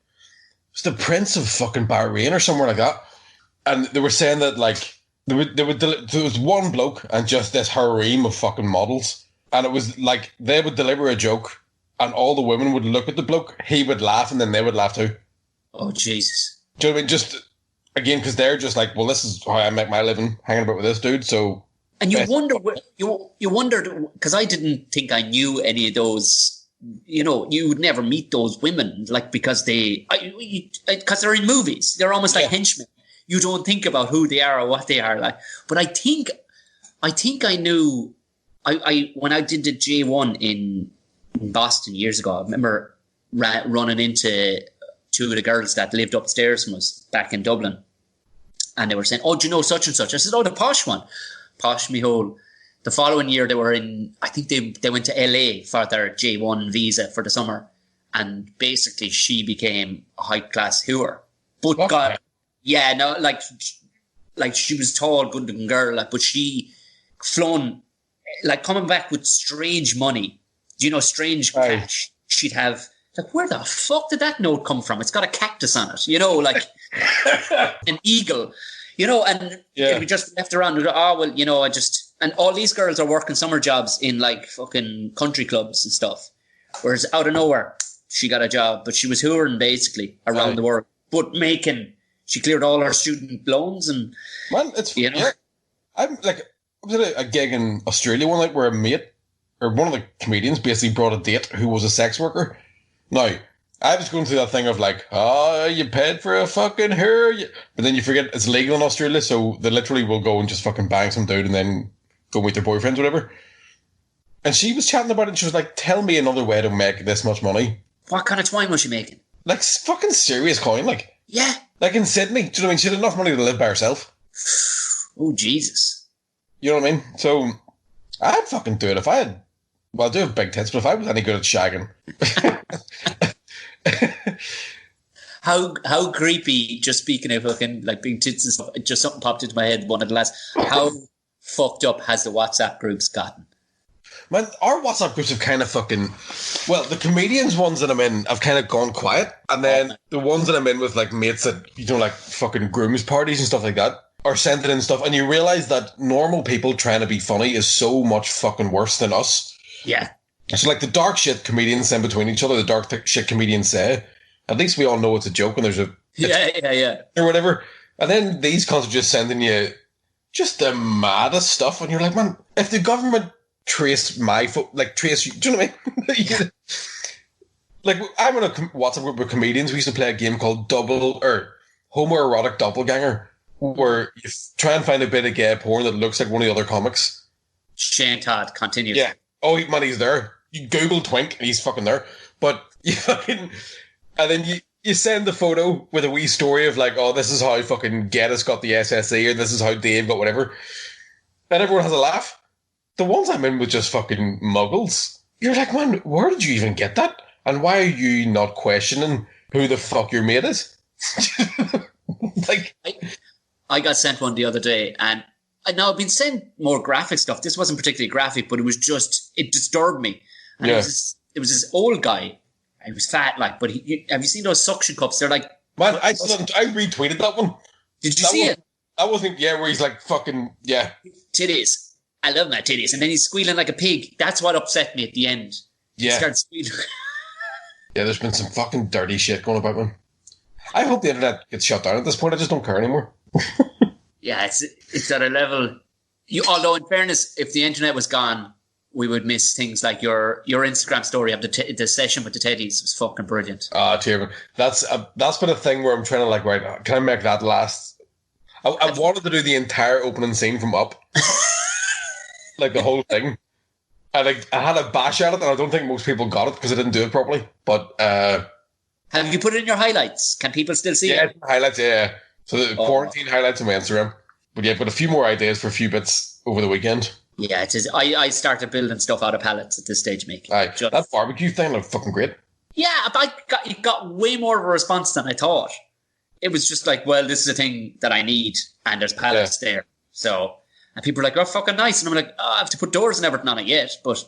it's the Prince of fucking Bahrain or somewhere like that. And they were saying that like, there was one bloke and just this harem of fucking models. And it was like, they would deliver a joke and all the women would look at the bloke, he would laugh and then they would laugh too. Oh, Jesus. Do you know what I mean? Just, again, because they're just like, well, this is how I make my living, hanging about with this dude, so... And you wondered, because I didn't think I knew any of those, you would never meet those women, like, because they're in movies. They're almost like henchmen. You don't think about who they are or what they are like. But I think I knew, when I did the J1 in Boston years ago, I remember running into two of the girls that lived upstairs from us back in Dublin. And they were saying, oh, do you know such and such? I said, oh, the posh one. Posh me hole. The following year they were in, I think they went to LA for their J1 visa for the summer. And basically she became a high class hooer. But what? God, yeah, no, like she was tall, good looking girl, like, but she flown, like coming back with strange money. Strange cash. She'd have, like, where the fuck did that note come from? It's got a cactus on it, like an eagle. And we just left around. And all these girls are working summer jobs in like fucking country clubs and stuff. Whereas out of nowhere, she got a job, but she was hooring basically around the world. But she cleared all her student loans and... Man, it's... I'm like, I was at a gig in Australia one night where a mate, or one of the comedians basically brought a date who was a sex worker. Now... I was going through that thing of like, you paid for a fucking hair. But then you forget it's legal in Australia, so they literally will go and just fucking bang some dude and then go meet their boyfriends or whatever. And she was chatting about it and she was like, tell me another way to make this much money. What kind of twine was she making? Like fucking serious coin, like. Yeah. Like in Sydney. Do you know what I mean? She had enough money to live by herself. Oh, Jesus. You know what I mean? So, I'd fucking do it if I had... Well, I do have big tits, but if I was any good at shagging... How creepy, just speaking of fucking like being tits and stuff, just something popped into my head one of the last. How fucked up has the WhatsApp groups gotten? Man, our WhatsApp groups have kind of fucking... Well, the comedians ones that I'm in have kind of gone quiet. And then the ones that I'm in with like mates that, like fucking grooms parties and stuff like that are sending in stuff. And you realise that normal people trying to be funny is so much fucking worse than us. Yeah. So like the dark shit comedians send between each other, the dark shit comedians say, at least we all know it's a joke and there's a... Yeah. Or whatever. And then these cons are just sending you just the maddest stuff. And you're like, man, if the government traced trace you, do you know what I mean? Like, I'm in a WhatsApp group with comedians. We used to play a game called Homoerotic Doppelganger, where you try and find a bit of gay porn that looks like one of the other comics. Shane Todd, continue. Yeah. Oh, man, he's there. You Google Twink and he's fucking there. But you fucking... And then you send the photo with a wee story of like, oh, this is how fucking Geddes got the SSE, or this is how Dave got whatever. And everyone has a laugh. The ones I'm in with just fucking muggles. You're like, man, where did you even get that? And why are you not questioning who the fuck your mate is? Like, I got sent one the other day, and I've been sent more graphic stuff. This wasn't particularly graphic, but it disturbed me. And it was this old guy. He was fat, like, but have you seen those suction cups? They're like... Man, I retweeted that one. Did you see it? That wasn't, where he's like fucking, Titties. I love my titties. And then he's squealing like a pig. That's what upset me at the end. Yeah. He started squealing. Yeah, there's been some fucking dirty shit going about, man. I hope the internet gets shut down at this point. I just don't care anymore. Yeah, it's at a level... Although, in fairness, if the internet was gone... we would miss things like your Instagram story of the session with the teddies was fucking brilliant. Terrible. That's been a thing where I'm trying to like, right, can I make that last? I wanted to do the entire opening scene from Up, like the whole thing. I had a bash at it, and I don't think most people got it because I didn't do it properly. But have you put it in your highlights? Can people still see it? Highlights, yeah. So the quarantine highlights on my Instagram. But yeah, but a few more ideas for a few bits over the weekend. Yeah, it is. I started building stuff out of pallets at this stage, Mick. Aye, that barbecue thing looked fucking great. Yeah, but it got way more of a response than I thought. It was just like, well, this is a thing that I need, and there's pallets there. So, and people are like, oh, fucking nice. And I'm like, oh, I have to put doors and everything on it yet. But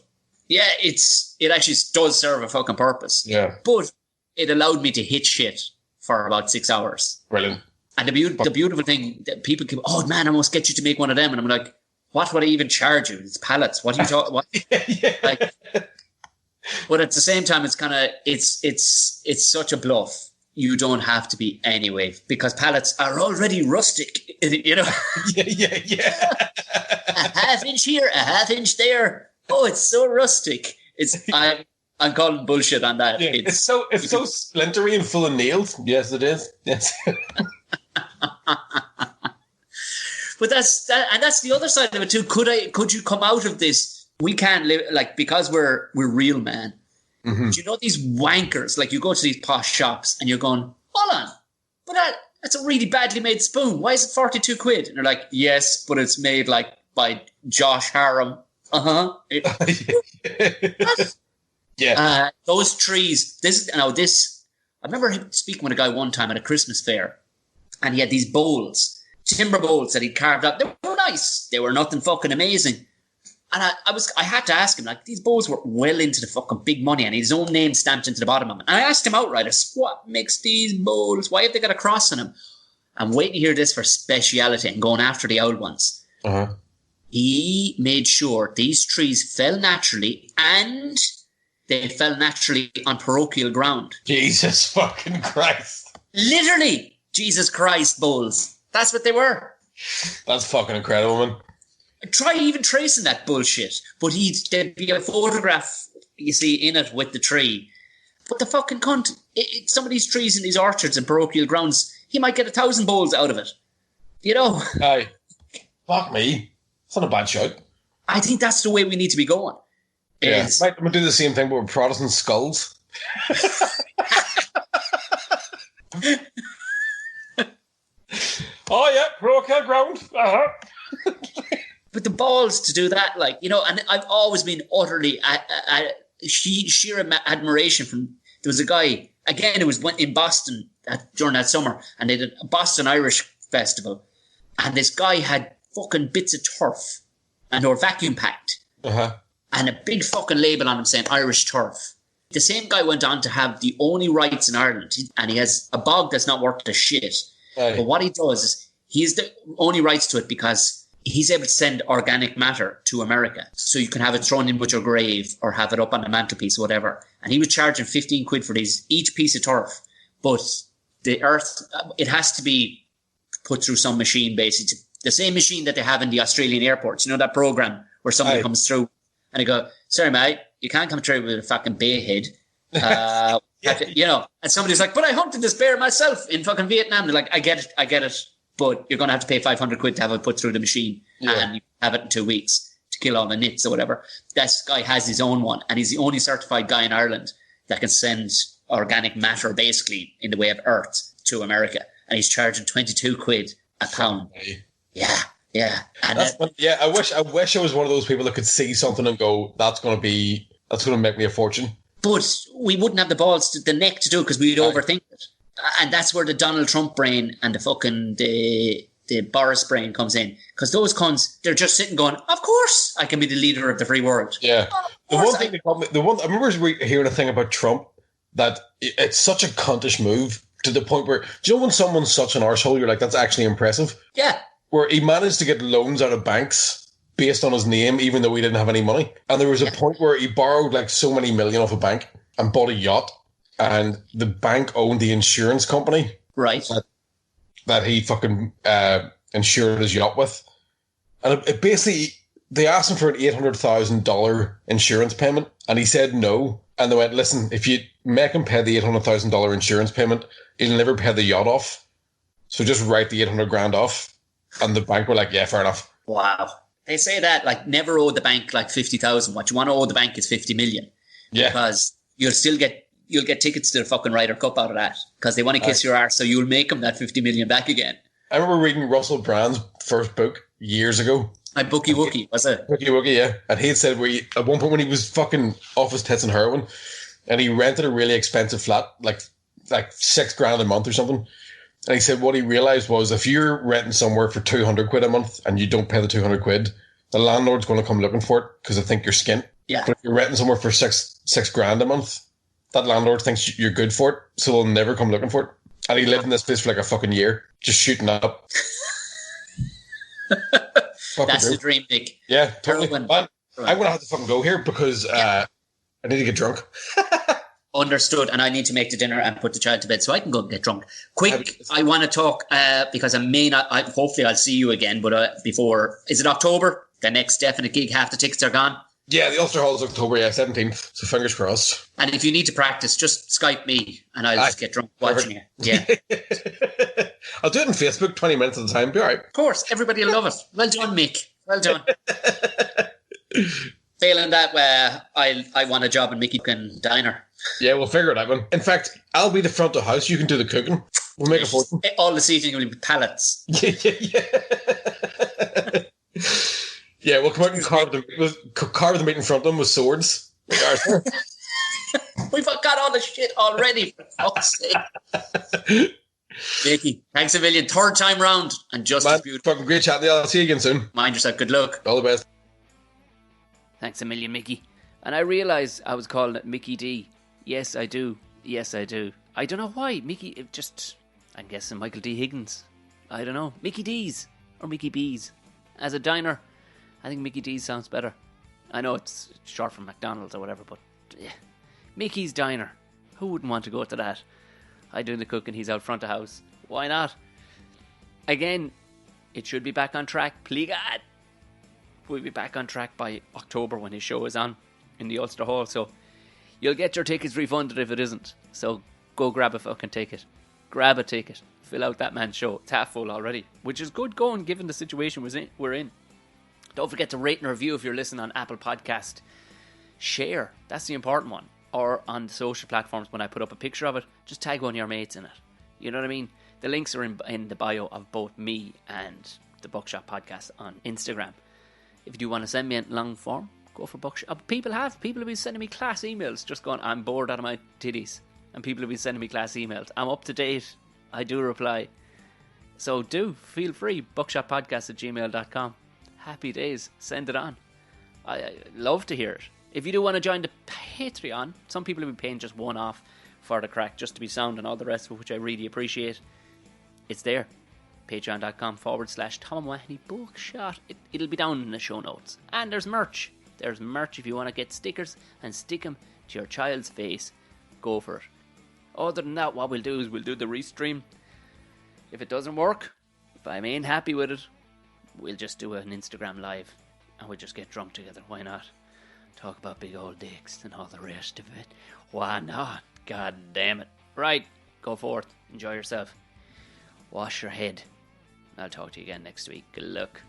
yeah, it actually does serve a fucking purpose. Yeah. But it allowed me to hit shit for about 6 hours. Brilliant. And the beautiful thing that people keep, oh man, I must get you to make one of them. And I'm like, what would I even charge you? It's pallets. What are you talking? What? Like, but at the same time, it's kind of it's such a bluff. You don't have to be anyway, because pallets are already rustic. You know. Yeah. A half inch here, a half inch there. Oh, it's so rustic. I'm calling bullshit on that. Yeah, it's so splintery and full of nails. Yes, it is. Yes. But that's the other side of it too. Could you come out of this? We can't live because we're real, man. Mm-hmm. Do you know these wankers? Like, you go to these posh shops and you're going, hold on, but that's a really badly made spoon. Why is it 42 quid? And they're like, yes, but it's made by Josh Harum. Yeah. Those trees. I remember speaking with a guy one time at a Christmas fair, and he had these bowls, timber bowls that he'd carved out. They were nice. They were nothing fucking amazing. And I had to ask him, these bowls were well into the fucking big money, and his own name stamped into the bottom of them. And I asked him outright, I said, what makes these bowls? Why have they got a cross on them? I'm waiting to hear this for speciality and going after the old ones. Uh-huh. He made sure these trees fell naturally, and they fell naturally on parochial ground. Jesus fucking Christ. Literally, Jesus Christ bowls. That's what they were. That's fucking incredible, man. Try even tracing that bullshit. But there'd be a photograph, you see, in it with the tree. But the fucking cunt, some of these trees in these orchards and parochial grounds, he might get 1,000 bowls out of it. You know? Aye. Fuck me. It's not a bad shout. I think that's the way we need to be going. Yeah. I'm going to do the same thing, but with Protestant skulls. Oh, yeah, parochial ground. Uh-huh. But the balls to do that, and I've always been utterly sheer admiration from. There was a guy, again, it was in Boston during that summer, and they did a Boston Irish festival, and this guy had fucking bits of turf, and they were vacuum packed, and a big fucking label on them saying Irish turf. The same guy went on to have the only rights in Ireland, and he has a bog that's not worth a shit. Aye. But what he does is he has the only rights to it because he's able to send organic matter to America. So you can have it thrown in with your grave or have it up on the mantelpiece or whatever. And he was charging 15 quid for each piece of turf. But the earth, it has to be put through some machine, basically. The same machine that they have in the Australian airports. You know that program where somebody comes through and they go, sorry, mate, you can't come through with a fucking bear head. And somebody's like, but I hunted this bear myself in fucking Vietnam. They're like, I get it. But you're going to have to pay 500 quid to have it put through the machine, and you have it in 2 weeks to kill all the nits or whatever. This guy has his own one, and he's the only certified guy in Ireland that can send organic matter, basically, in the way of earth to America. And he's charging 22 quid a pound. Yeah. And I wish I was one of those people that could see something and go, that's going to make me a fortune. But we wouldn't have the balls, the neck to do it, because we'd overthink it. And that's where the Donald Trump brain and the fucking the Boris brain comes in. Because those cons, they're just sitting going, of course I can be the leader of the free world. Yeah. I remember hearing a thing about Trump that it's such a cuntish move to the point where, do you know when someone's such an arsehole, you're like, that's actually impressive? Yeah. Where he managed to get loans out of banks based on his name, even though he didn't have any money. And there was a point where he borrowed so many million off a bank and bought a yacht. And the bank owned the insurance company. Right. That he fucking insured his yacht with. And it basically, they asked him for an $800,000 insurance payment. And he said no. And they went, listen, if you make him pay the $800,000 insurance payment, he'll never pay the yacht off. So just write the 800 grand off. And the bank were like, yeah, fair enough. Wow. They say that, never owe the bank 50,000. What you want to owe the bank is 50 million. Yeah. Because you'll get tickets to the fucking Ryder Cup out of that because they want to kiss your arse, so you'll make them that 50 million back again. I remember reading Russell Brand's first book years ago, I Bookie Wookie, was it? Mickey Wookie, yeah. And he had said at one point when he was fucking off his tits and heroin, and he rented a really expensive flat, like $6,000 a month or something. And he said what he realised was if you're renting somewhere for 200 quid a month and you don't pay the 200 quid, the landlord's going to come looking for it because they think you're skint. Yeah. But if you're renting somewhere for $6,000 a month, that landlord thinks you're good for it, so they'll never come looking for it. And he lived in this place for like a fucking year, just shooting up. That's the dream, Nick. Yeah, totally. I'm going to have to fucking go here because I need to get drunk. Understood. And I need to make the dinner and put the child to bed so I can go and get drunk. Quick, I want to talk because I may not, hopefully I'll see you again, but before, is it October? The next definite gig, half the tickets are gone. Yeah, the Ulster Hall is October, 17th. So fingers crossed. And if you need to practice, just Skype me and I'll just get drunk watching it. Yeah. I'll do it on Facebook 20 minutes at a time. Be all right. Of course. Everybody will love it. Well done, Mick. Well done. Failing that, I want a job in Mickey Diner. Yeah, we'll figure it out, man. In fact, I'll be the front of house. You can do the cooking. We'll make a fortune. All the seating will be pallets. Yeah. Yeah, we'll come out and carve the meat in front of them with swords. We've got all the shit already, for fuck's sake. Mickey, thanks a million. Third time round and just as beautiful. Fucking great chatting to you. I'll see you again soon. Mind yourself. Good luck. All the best. Thanks a million, Mickey. And I realised I was calling it Mickey D. Yes, I do. Yes, I do. I don't know why. Mickey, I'm guessing Michael D. Higgins. I don't know. Mickey D's or Mickey B's. As a diner, I think Mickey D's sounds better. I know it's short from McDonald's or whatever, but yeah. Mickey's Diner. Who wouldn't want to go to that? I do the cooking, he's out front of house. Why not? Again, it should be back on track. Please God. We'll be back on track by October when his show is on in the Ulster Hall, so you'll get your tickets refunded if it isn't. So go grab a fucking ticket. Grab a ticket. Fill out that man's show. It's half full already, which is good going given the situation we're in. Don't forget to rate and review if you're listening on Apple Podcast. Share. That's the important one. Or on the social platforms, when I put up a picture of it, just tag one of your mates in it. You know what I mean? The links are in the bio of both me and the Buckshot podcast on Instagram. If you do want to send me a long form, go for Buckshot. People have been sending me class emails, just going, I'm bored out of my titties. And people have been sending me class emails. I'm up to date. I do reply. So feel free. buckshotpodcast@gmail.com. Happy days. Send it on. I love to hear it. If you do want to join the Patreon, some people have been paying just one off for the crack, just to be sound and all the rest of it, which I really appreciate. It's there. Patreon.com/Tom Mahoney Buckshot. It'll be down in the show notes. And there's merch. There's merch if you want to get stickers and stick them to your child's face. Go for it. Other than that, what we'll do is we'll do the restream. If it doesn't work, if I'm ain't happy with it, we'll just do an Instagram live and we'll just get drunk together. Why not? Talk about big old dicks and all the rest of it. Why not? God damn it. Right, go forth. Enjoy yourself. Wash your head. I'll talk to you again next week. Good luck.